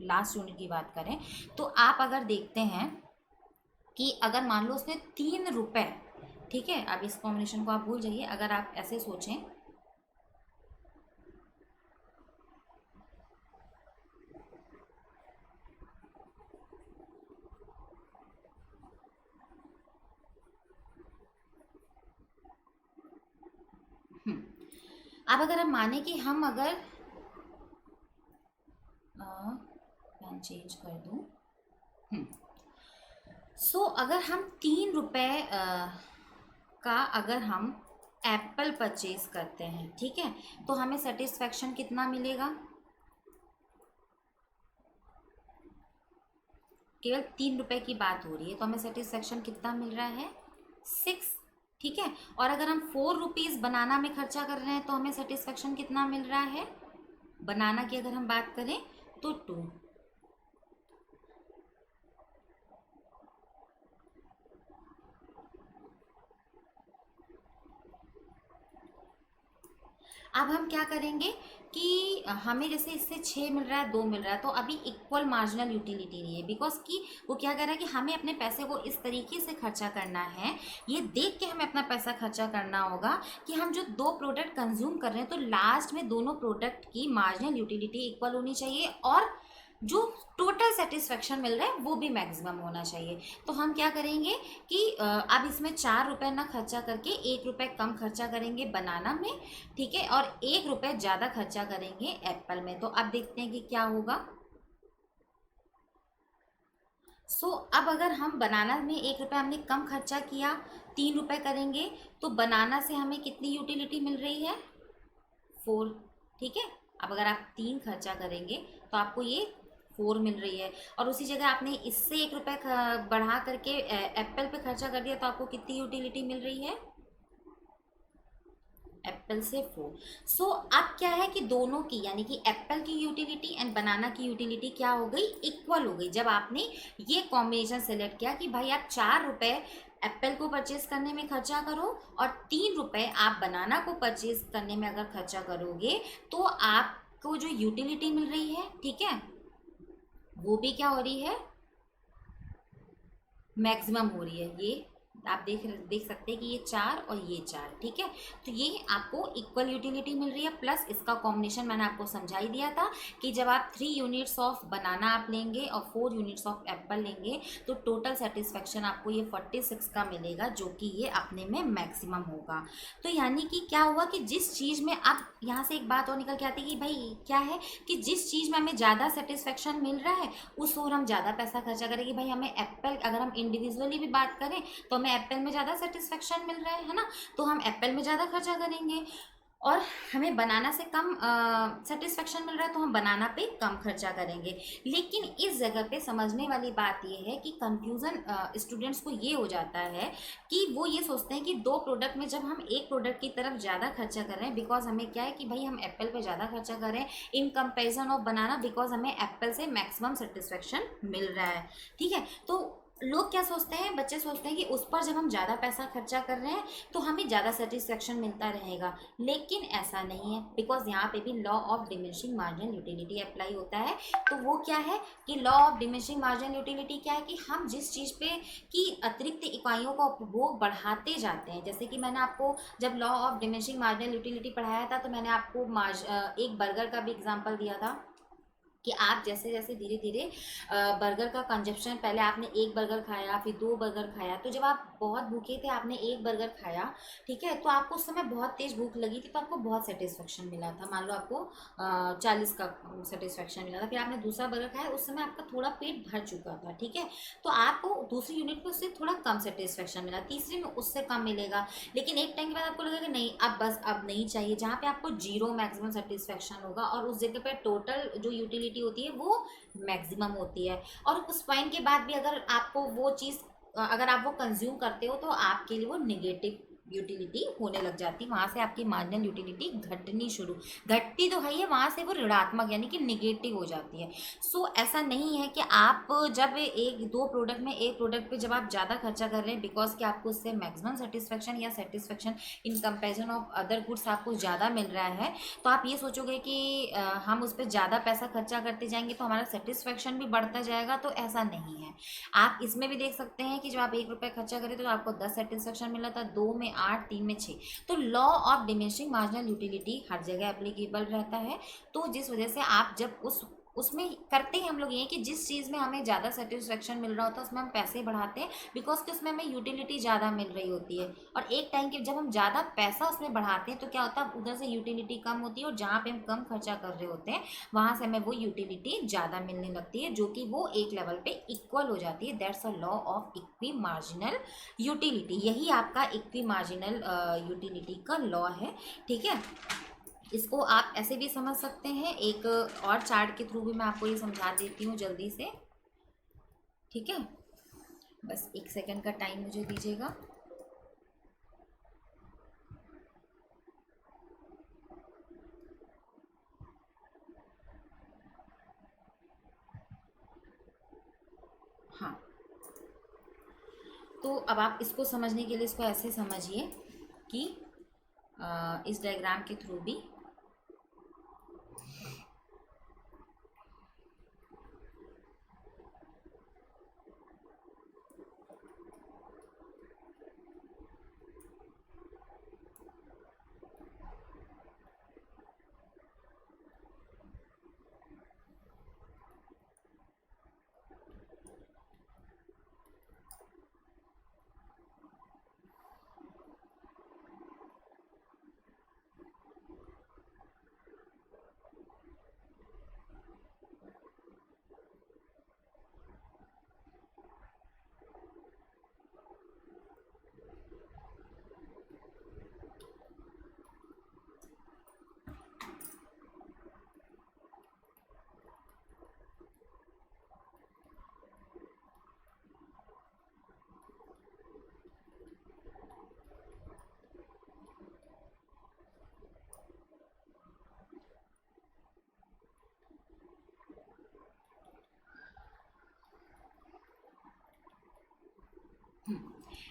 [SPEAKER 1] लास्ट यूनिट की बात करें तो आप अगर देखते हैं कि अगर मान लो उसने 3 रुपये, ठीक है, अब इस कॉम्बिनेशन को आप भूल जाइए, अगर आप ऐसे सोचें अब अगर हम माने कि हम अगर पेन चेंज कर दूं, सो अगर हम 3 रुपये का अगर हम एप्पल परचेज करते हैं, ठीक है, तो हमें सेटिस्फेक्शन कितना मिलेगा? केवल 3 रुपये की बात हो रही है तो हमें सेटिस्फेक्शन कितना मिल रहा है? 6, ठीक है। और अगर हम 4 रुपीज़ बनाना में खर्चा कर रहे हैं तो हमें सेटिस्फेक्शन कितना मिल रहा है? बनाना की अगर हम बात करें तो 2। अब हम क्या करेंगे कि हमें जैसे इससे 6 मिल रहा है 2 मिल रहा है तो अभी इक्वल मार्जिनल यूटिलिटी नहीं है, बिकॉज कि वो क्या कह रहा है कि हमें अपने पैसे को इस तरीके से खर्चा करना है, ये देख के हमें अपना पैसा खर्चा करना होगा कि हम जो 2 प्रोडक्ट कंज्यूम कर रहे हैं तो लास्ट में दोनों प्रोडक्ट की मार्जिनल यूटिलिटी इक्वल होनी चाहिए और जो टोटल सेटिस्फेक्शन मिल रहा है वो भी मैक्सिमम होना चाहिए। तो हम क्या करेंगे कि अब इसमें 4 रुपये ना खर्चा करके 1 रुपये कम खर्चा करेंगे बनाना में, ठीक है, और 1 रुपये ज़्यादा खर्चा करेंगे एप्पल में। तो अब देखते हैं कि क्या होगा। अब अगर हम बनाना में 1 रुपये हमने कम खर्चा किया, 3 रुपये करेंगे तो बनाना से हमें कितनी यूटिलिटी मिल रही है? 4, ठीक है। अब अगर आप 3 खर्चा करेंगे तो आपको ये 4 मिल रही है, और उसी जगह आपने इससे 1 रुपये बढ़ा करके एप्पल पे खर्चा कर दिया तो आपको कितनी यूटिलिटी मिल रही है? एप्पल से 4। सो अब क्या है कि दोनों की, यानी कि एप्पल की यूटिलिटी एंड बनाना की यूटिलिटी क्या हो गई? इक्वल हो गई। जब आपने ये कॉम्बिनेशन सेलेक्ट किया कि भाई आप 4 रुपये एप्पल को परचेज करने में खर्चा करो और 3 रुपये आप बनाना को परचेज करने में अगर खर्चा करोगे, तो आपको जो यूटिलिटी मिल रही है, ठीक है, वो भी क्या हो रही है? मैक्सिमम हो रही है। ये आप देख सकते हैं कि ये 4 और ये 4, ठीक है। तो ये आपको इक्वल यूटिलिटी मिल रही है, प्लस इसका कॉम्बिनेशन मैंने आपको समझा ही दिया था कि जब आप 3 यूनिट्स ऑफ बनाना आप लेंगे और 4 यूनिट्स ऑफ एप्पल लेंगे तो टोटल सेटिस्फेक्शन आपको ये 46 का मिलेगा, जो कि ये अपने में मैक्सिमम होगा। तो यानी कि क्या हुआ कि जिस चीज़ में, अब यहाँ से एक बात और निकल के आती है कि भाई क्या है कि जिस चीज़ में हमें ज़्यादा सेटिस्फेक्शन मिल रहा है उस ओर हम ज़्यादा पैसा खर्चा करेंगे। भाई हमें एप्पल, अगर हम इंडिविजुअली भी बात करें तो हमें एप्पल में ज़्यादा सेटिस्फेक्शन मिल रहा है ना, तो हम एप्पल में ज़्यादा खर्चा करेंगे। और हमें बनाना से कम सेटिस्फेक्शन मिल रहा है तो हम बनाना पे कम खर्चा करेंगे। लेकिन इस जगह पे समझने वाली बात ये है कि कंफ्यूजन स्टूडेंट्स को ये हो जाता है कि वो ये सोचते हैं कि 2 प्रोडक्ट में जब हम एक प्रोडक्ट की तरफ ज़्यादा खर्चा कर रहे हैं, बिकॉज हमें क्या है कि भाई हम एप्पल पे ज़्यादा खर्चा कर रहे हैं in comparison of banana, because हमें एप्पल से मैक्सिमम सेटिस्फेक्शन मिल रहा है, ठीक है। तो लोग क्या सोचते हैं, बच्चे सोचते हैं कि उस पर जब हम ज़्यादा पैसा खर्चा कर रहे हैं तो हमें ज़्यादा सेटिस्फेक्शन मिलता रहेगा, लेकिन ऐसा नहीं है, बिकॉज यहाँ पे भी law of diminishing marginal utility apply होता है। तो वो क्या है कि law of diminishing marginal utility क्या है कि हम जिस चीज़ पे की अतिरिक्त इकाइयों का उपभोग बढ़ाते जाते हैं, जैसे कि मैंने आपको जब law of diminishing marginal utility पढ़ाया था तो मैंने आपको एक बर्गर का भी एग्जाम्पल दिया था कि आप जैसे जैसे धीरे धीरे बर्गर का कंजप्शन, पहले आपने एक बर्गर खाया, फिर 2 बर्गर खाया, तो जब आप बहुत भूखे थे आपने एक बर्गर खाया, ठीक है, तो आपको उस समय बहुत तेज़ भूख लगी थी तो आपको बहुत सेटिस्फेक्शन मिला था, मान लो आपको 40 का सेटिस्फेक्शन मिला था। फिर आपने दूसरा बर्गर खाया, उस समय आपका थोड़ा पेट भर चुका था, ठीक है, तो आपको दूसरी यूनिट में उससे थोड़ा कम सेटिस्फेक्शन मिला, तीसरी में उससे कम मिलेगा। लेकिन एक टाइम के बाद आपको लगेगा कि नहीं, अब बस अब नहीं चाहिए, जहाँ पे आपको 0 मैक्सिमम सेटिस्फेक्शन होगा और उस जगह पे टोटल जो यूटिलिटी होती है वो मैक्सिमम होती है। और उस पॉइंट के बाद भी अगर आपको वो चीज़, अगर आप वो कंज्यूम करते हो तो आपके लिए वो निगेटिव यूटिलिटी होने लग जाती है, वहाँ से आपकी मार्जिनल यूटिलिटी घटती तो है ही है, वहाँ से वो ऋणात्मक यानी कि निगेटिव हो जाती है। सो ऐसा नहीं है कि आप जब एक 2 प्रोडक्ट में एक प्रोडक्ट पे जब आप ज़्यादा खर्चा कर रहे हैं बिकॉज कि आपको उससे मैक्सिमम सेटिस्फेक्शन या satisfaction in comparison of other goods आपको ज़्यादा मिल रहा है, तो आप ये सोचोगे कि हम उस पर ज़्यादा पैसा खर्चा करते जाएंगे तो हमारा सेटिस्फेक्शन भी बढ़ता जाएगा, तो ऐसा नहीं है। आप इसमें भी देख सकते हैं कि जब आप 1 रुपये खर्चा करें तो आपको 10 सेटिस्फेक्शन मिला था, 2 में 8, 3 में 6। तो law of diminishing marginal utility हर जगह एप्लीकेबल रहता है। तो जिस वजह से आप जब उसमें करते हैं हम लोग ये कि जिस चीज़ में हमें ज़्यादा सेटिस्फेक्शन मिल रहा होता है उसमें हम पैसे बढ़ाते हैं, बिकॉज कि उसमें हमें यूटिलिटी ज़्यादा मिल रही होती है। और एक टाइम के जब हम ज़्यादा पैसा उसमें बढ़ाते हैं तो क्या होता है, उधर से यूटिलिटी कम होती है और जहाँ पे हम कम खर्चा कर रहे होते हैं वहाँ से हमें वो यूटिलिटी ज़्यादा मिलने लगती है, जो कि वो एक लेवल पे इक्वल हो जाती है। That's a law of equi marginal utility, यही आपका इक्वी मार्जिनल यूटिलिटी का लॉ है, ठीक है। इसको आप ऐसे भी समझ सकते हैं, एक और चार्ट के थ्रू भी मैं आपको ये समझा देती हूँ जल्दी से, ठीक है। बस 1 सेकंड का टाइम मुझे दीजिएगा। हाँ, तो अब आप इसको समझने के लिए इसको ऐसे समझिए कि इस डायग्राम के थ्रू भी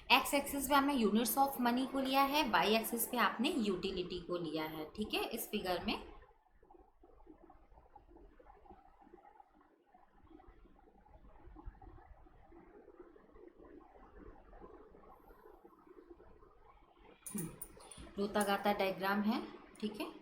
[SPEAKER 1] एक्स एक्सिस पे हमने यूनिट्स ऑफ मनी को लिया है, वाई एक्सिस पे आपने यूटिलिटी को लिया है, ठीक है, इस फिगर में। रोता गाता डायग्राम है, ठीक है।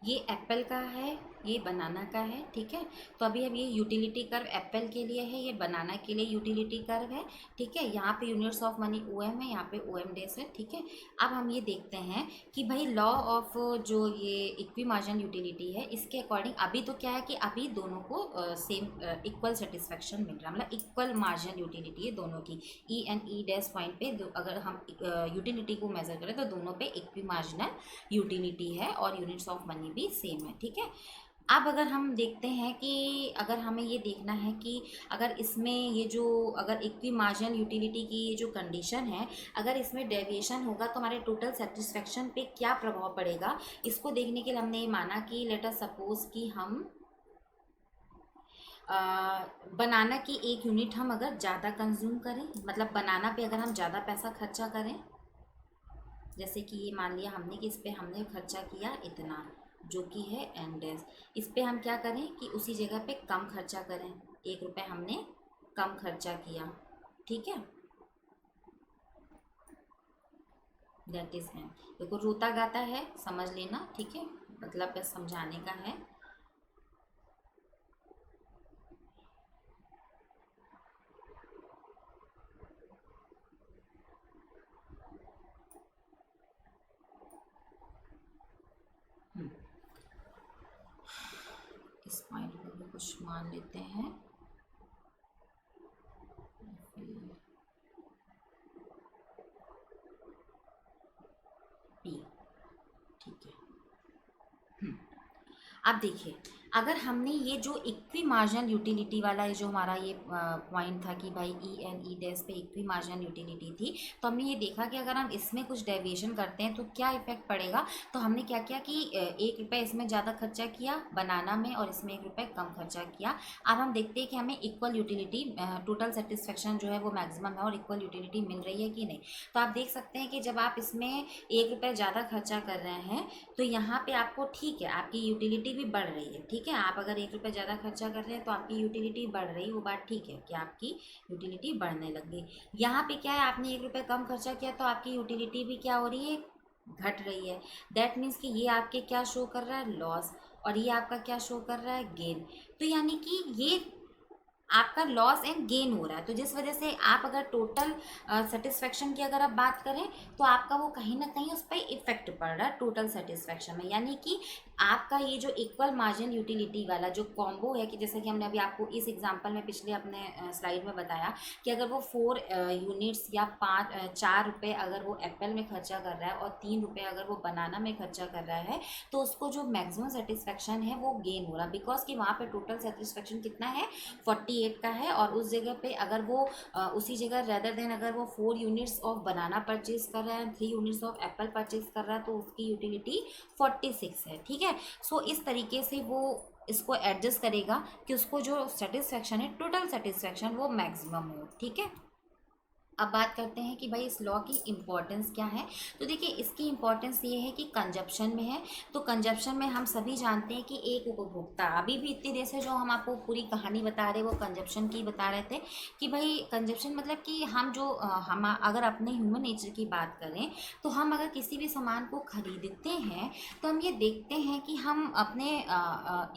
[SPEAKER 1] ये एप्पल का है, ये बनाना का है, ठीक है। तो अभी अब ये यूटिलिटी कर्व एप्पल के लिए है, ये बनाना के लिए यूटिलिटी कर्व है, ठीक है। यहाँ पे यूनिट्स ऑफ मनी ओएम है, यहाँ पे ओएम डेज है, ठीक है। अब हम ये देखते हैं कि भाई लॉ ऑफ जो ये इक्वी मार्जिनल यूटिलिटी है, इसके अकॉर्डिंग अभी तो क्या है कि अभी दोनों को सेम इक्वल सेटिस्फेक्शन मिल रहा है, मतलब इक्वल मार्जिनल यूटिलिटी है दोनों की। E and E dash point पे अगर हम यूटिलिटी को मेजर करें तो दोनों पे इक्वी मार्जिनल यूटिलिटी है और यूनिट्स ऑफ मनी भी सेम है, ठीक है। अब अगर हम देखते हैं कि अगर हमें ये देखना है कि अगर इसमें ये जो अगर इक्वी मार्जिनल यूटिलिटी की ये जो कंडीशन है, अगर इसमें डेविएशन होगा तो हमारे टोटल सेटिस्फेक्शन पे क्या प्रभाव पड़ेगा, इसको देखने के लिए हमने ये माना कि लेट अस सपोज कि हम बनाना की एक यूनिट हम अगर ज़्यादा कंज्यूम करें, मतलब बनाना पे अगर हम ज़्यादा पैसा खर्चा करें, जैसे कि ये मान लिया हमने कि इस पर हमने खर्चा किया इतना, जो कि है एन डैश, इस पे हम क्या करें कि उसी जगह पे कम खर्चा करें, 1 रुपये हमने कम खर्चा किया, ठीक है। That is an. देखो रोता गाता है, समझ लेना, ठीक है, मतलब बस समझाने का है। इस पॉइंट को भी कुछ मान लेते हैं, पी, ठीक है। अब देखिए, अगर हमने ये जो इक्वी मार्जिनल यूटिलिटी वाला ये जो हमारा ये पॉइंट था कि भाई ई एन ई डैश पे इक्वी मार्जिनल यूटिलिटी थी, तो हमने ये देखा कि अगर हम इसमें कुछ डेविएशन करते हैं तो क्या इफेक्ट पड़ेगा। तो हमने क्या किया कि 1 रुपये इसमें ज़्यादा खर्चा किया बनाना में और इसमें 1 रुपये कम खर्चा किया। अब हम देखते हैं कि हमें इक्वल यूटिलिटी टोटल सेटिस्फेक्शन जो है वो मैक्सिमम है और इक्वल यूटिलिटी मिल रही है कि नहीं। तो आप देख सकते हैं कि जब आप इसमें 1 रुपये ज़्यादा खर्चा कर रहे हैं तो यहाँ पे आपको ठीक है, आपकी यूटिलिटी भी बढ़ रही है, ठीक है। आप अगर 1 रुपये ज़्यादा खर्चा कर रहे हैं तो आपकी यूटिलिटी बढ़ रही है, वो बात ठीक है कि आपकी यूटिलिटी बढ़ने लग गई। यहाँ पे क्या है, आपने 1 रुपये कम खर्चा किया तो आपकी यूटिलिटी भी क्या हो रही है, घट रही है। दैट मीन्स कि ये आपके क्या शो कर रहा है, लॉस, और ये आपका क्या शो कर रहा है, गेन। तो यानी कि ये आपका लॉस एंड गेन हो रहा है। तो जिस वजह से आप अगर टोटल सेटिस्फेक्शन की अगर आप बात करें तो आपका वो कहीं ना कहीं उस पर इफेक्ट पड़ रहा है टोटल सेटिस्फेक्शन में। यानी कि आपका ये जो इक्वल मार्जिन यूटिलिटी वाला जो कॉम्बो है, कि जैसे कि हमने अभी आपको इस एग्जांपल में पिछले अपने स्लाइड में बताया कि अगर वो 4 यूनिट्स या 4 रुपये अगर वो एप्पल में खर्चा कर रहा है और 3 रुपये अगर वो बनाना में खर्चा कर रहा है, तो उसको जो मैक्सिमम सेटिस्फेक्शन है वो गेन हो रहा है, बिकॉज कि वहाँ पे टोटल सेटिस्फेक्शन कितना है, 48 का है। और उस जगह पे अगर वो उसी जगह रेदर देन अगर वो 4 यूनिट्स ऑफ बनाना परचेज कर रहा है, 3 यूनिट्स ऑफ एप्पल परचेज कर रहा है, तो उसकी यूटिलिटी 46 है, ठीक है। सो इस तरीके से वो इसको एडजस्ट करेगा कि उसको जो सेटिस्फेक्शन है टोटल सेटिस्फेक्शन वो मैक्सिमम हो, ठीक है। अब बात करते हैं कि भाई इस लॉ की इम्पोर्टेंस क्या है। तो देखिए इसकी इम्पोर्टेंस ये है कि कंजप्शन में है। तो कंजप्शन में हम सभी जानते हैं कि एक उपभोक्ता, अभी भी इतनी देर से जो हम आपको पूरी कहानी बता रहे वो कंजप्शन की बता रहे थे कि भाई कंजप्शन मतलब कि हम जो हम अगर अपने ह्यूमन नेचर की बात करें तो हम अगर किसी भी सामान को खरीदते हैं तो हम ये देखते हैं कि हम अपने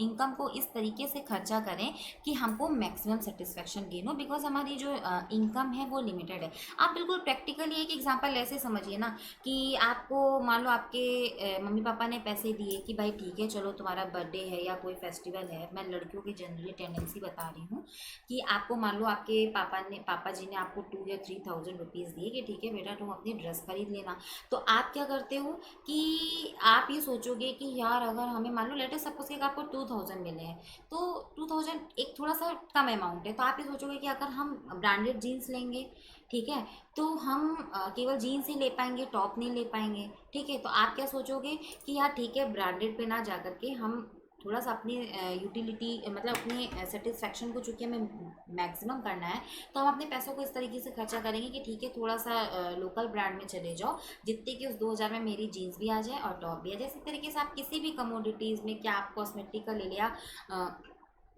[SPEAKER 1] इनकम को इस तरीके से खर्चा करें कि हमको मैक्सिमम सेटिस्फेक्शन गेन हो, बिकॉज हमारी जो इनकम है वो लिमिटेड है। आप बिल्कुल प्रैक्टिकली एक एग्जांपल ऐसे समझिए ना कि आपको मान लो आपके मम्मी पापा ने पैसे दिए कि भाई ठीक है चलो तुम्हारा बर्थडे है या कोई फेस्टिवल है, मैं लड़कियों की जनरली टेंडेंसी बता रही हूँ कि आपको मान लो आपके पापा जी ने आपको 2 या 3 थाउजेंड रुपीज़ दिए कि ठीक है बेटा तुम अपनी ड्रेस खरीद लेना। तो आप क्या करते हो कि आप ये सोचोगे कि यार अगर हमें मान लो लेटेस्ट सपोज कि आपको 2000 मिले हैं, तो 2000 एक थोड़ा सा कम अमाउंट है, तो आप ये सोचोगे कि अगर हम ब्रांडेड जीन्स लेंगे, ठीक है, तो हम केवल जीन्स ही ले पाएंगे, टॉप नहीं ले पाएंगे, ठीक है। तो आप क्या सोचोगे कि यार ठीक है ब्रांडेड पे ना जा करके हम थोड़ा सा अपनी यूटिलिटी मतलब अपने सेटिस्फेक्शन को चूँकि हमें मैक्सिमम करना है, तो हम अपने पैसों को इस तरीके से खर्चा करेंगे कि ठीक है थोड़ा सा लोकल ब्रांड में चले जाओ, जितने कि उस 2000 में मेरी जीन्स भी आ जाए और टॉप भी आ जाए। इसी तरीके से आप किसी भी कमोडिटीज़ में, क्या आप कॉस्मेटिक का ले लिया,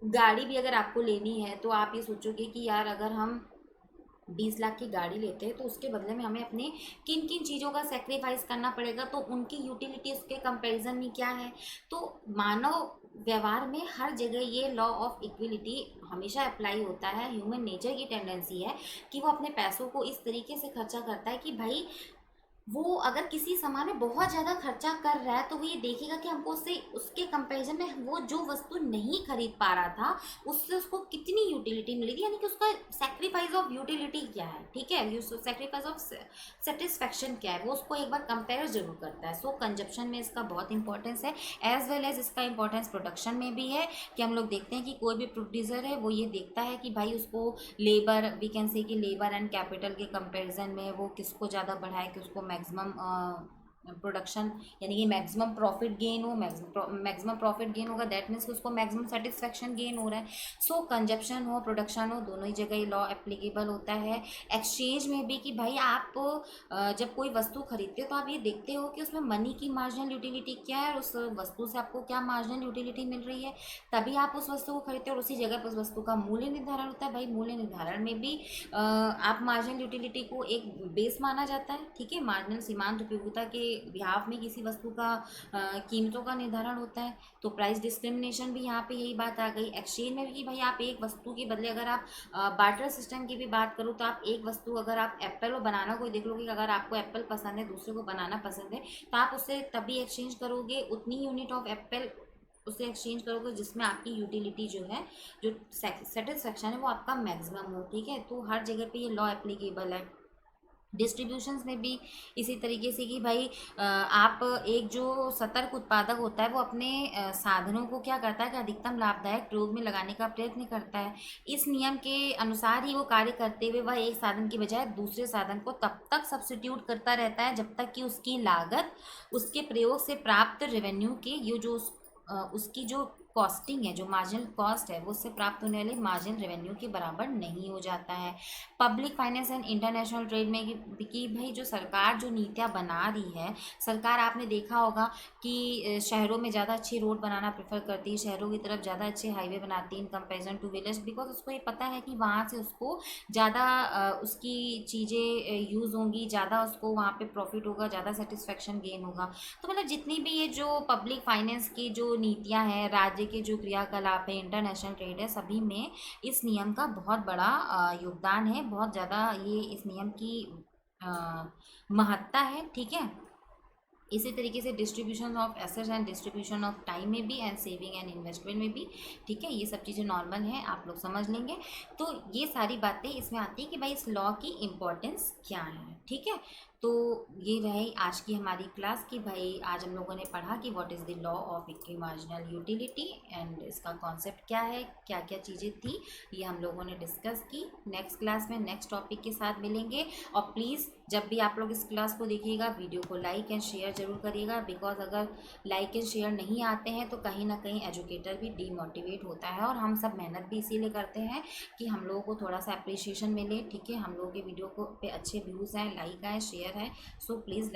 [SPEAKER 1] गाड़ी भी अगर आपको लेनी है तो आप ये सोचोगे कि यार अगर हम 20 लाख की गाड़ी लेते हैं तो उसके बदले में हमें अपने किन किन चीज़ों का सेक्रीफाइस करना पड़ेगा, तो उनकी यूटिलिटी उसके कंपैरिजन में क्या है। तो मानव व्यवहार में हर जगह ये लॉ ऑफ इक्विलिटी हमेशा अप्लाई होता है। ह्यूमन नेचर की टेंडेंसी है कि वो अपने पैसों को इस तरीके से खर्चा करता है कि भाई वो अगर किसी सामान में बहुत ज़्यादा खर्चा कर रहा है तो वो ये देखेगा कि हमको उससे उसके कंपैरिजन में वो जो वस्तु नहीं खरीद पा रहा था उससे उसको कितनी यूटिलिटी मिलेगी, यानी कि उसका सेक्रीफाइस ऑफ यूटिलिटी क्या है, ठीक है, सेक्रीफाइस ऑफ सेटिस्फेक्शन क्या है, वो उसको एक बार कंपेयर जरूर करता है। सो कंजप्शन में इसका बहुत इंपॉर्टेंस है, एज वेल एज इसका इंपॉर्टेंस प्रोडक्शन में भी है कि हम लोग देखते हैं कि कोई भी प्रोड्यूसर है वो ये देखता है कि भाई उसको लेबर, वी कैन से कि लेबर एंड कैपिटल के कंपैरिजन में वो किसको ज़्यादा बढ़ाए कि उसको मैक्सिमम प्रोडक्शन यानी कि मैक्सिमम प्रॉफिट गेन हो, मैक्सिमम प्रॉफिट गेन होगा, दैट मीन्स कि उसको मैक्सिमम सेटिस्फेक्शन गेन हो रहा है। सो कंजप्शन हो प्रोडक्शन हो दोनों ही जगह ये लॉ एप्लीकेबल होता है। एक्सचेंज में भी कि भाई आप जब कोई वस्तु खरीदते हो तो आप ये देखते हो कि उसमें मनी की मार्जिनल यूटिलिटी क्या है और उस वस्तु से आपको क्या मार्जिनल यूटिलिटी मिल रही है, तभी आप उस वस्तु को खरीदते हो और उसी जगह पर उस वस्तु का मूल्य निर्धारण होता है। भाई मूल्य निर्धारण में भी आप मार्जिनल यूटिलिटी को एक बेस माना जाता है, ठीक है। मार्जिनल सीमांत उपयोगिता के बिहाफ में किसी वस्तु का कीमतों का निर्धारण होता है। तो प्राइस डिस्क्रिमिनेशन भी यहाँ पे यही बात आ गई। एक्सचेंज में भी कि भाई आप एक वस्तु के बदले अगर आप बार्टर सिस्टम की भी बात करूँ तो आप एक वस्तु अगर आप एप्पल और बनाना कोई देख लोगे कि अगर आपको एप्पल पसंद है दूसरे को बनाना पसंद है तो आप उससे तभी एक्सचेंज करोगे, उतनी यूनिट ऑफ एप्पल उससे एक्सचेंज करोगे जिसमें आपकी यूटिलिटी जो है, जो सेटिस्फेक्शन है वो आपका मैक्सिमम हो, ठीक है। तो हर जगह पे ये लॉ एप्लीकेबल है। डिस्ट्रीब्यूशंस में भी इसी तरीके से कि भाई आप एक जो सतर्क उत्पादक होता है वो अपने साधनों को क्या करता है कि अधिकतम लाभदायक प्रयोग में लगाने का प्रयत्न करता है। इस नियम के अनुसार ही वो कार्य करते हुए वह एक साधन की बजाय दूसरे साधन को तब तक सब्स्टिट्यूट करता रहता है जब तक कि उसकी लागत उसके प्रयोग से प्राप्त रेवेन्यू के ये जो उसकी जो कॉस्टिंग है, जो मार्जिनल कॉस्ट है वो उससे प्राप्त होने वाले मार्जिनल रेवेन्यू के बराबर नहीं हो जाता है। Public finance and international trade में कि भाई जो सरकार जो नीतियाँ बना रही है, सरकार आपने देखा होगा कि शहरों में ज़्यादा अच्छी रोड बनाना प्रेफर करती है, शहरों की तरफ ज़्यादा अच्छे हाईवे बनाती है in comparison to village, because उसको ये पता है कि वहाँ से उसको ज़्यादा उसकी चीज़ें यूज़ होंगी, ज़्यादा उसको वहाँ पे प्रॉफिट होगा, ज़्यादा सेटिस्फेक्शन गेन होगा। तो मतलब जितनी भी ये जो पब्लिक फाइनेंस की जो नीतियाँ हैं, राज्य के जो क्रियाकलाप है, इंटरनेशनल ट्रेड है, सभी में इस नियम का बहुत बड़ा योगदान है, बहुत ज़्यादा ये इस नियम की महत्ता है, ठीक है। इसी तरीके से distribution of assets and distribution of time में भी एंड सेविंग एंड इन्वेस्टमेंट में भी, ठीक है, ये सब चीज़ें नॉर्मल हैं, आप लोग समझ लेंगे। तो ये सारी बातें इसमें आती है कि भाई इस लॉ की इम्पोर्टेंस क्या है, ठीक है। तो ये रही आज की हमारी क्लास की भाई आज हम लोगों ने पढ़ा कि what is the law of equi marginal utility and इसका कॉन्सेप्ट क्या है, क्या क्या चीज़ें थी, ये हम लोगों ने डिस्कस की। नेक्स्ट क्लास में नेक्स्ट टॉपिक के साथ मिलेंगे और प्लीज़ जब भी आप लोग इस क्लास को देखिएगा वीडियो को लाइक एंड शेयर जरूर करिएगा, बिकॉज अगर लाइक एंड शेयर नहीं आते हैं तो कहीं ना कहीं एजुकेटर भी डीमोटिवेट होता है और हम सब मेहनत भी इसीलिए करते हैं कि हम लोगों को थोड़ा सा अप्रिसिएशन मिले, ठीक है। हम लोगों के वीडियो को पे अच्छे व्यूज़ हैं, लाइक आए, शेयर है, सो प्लीज़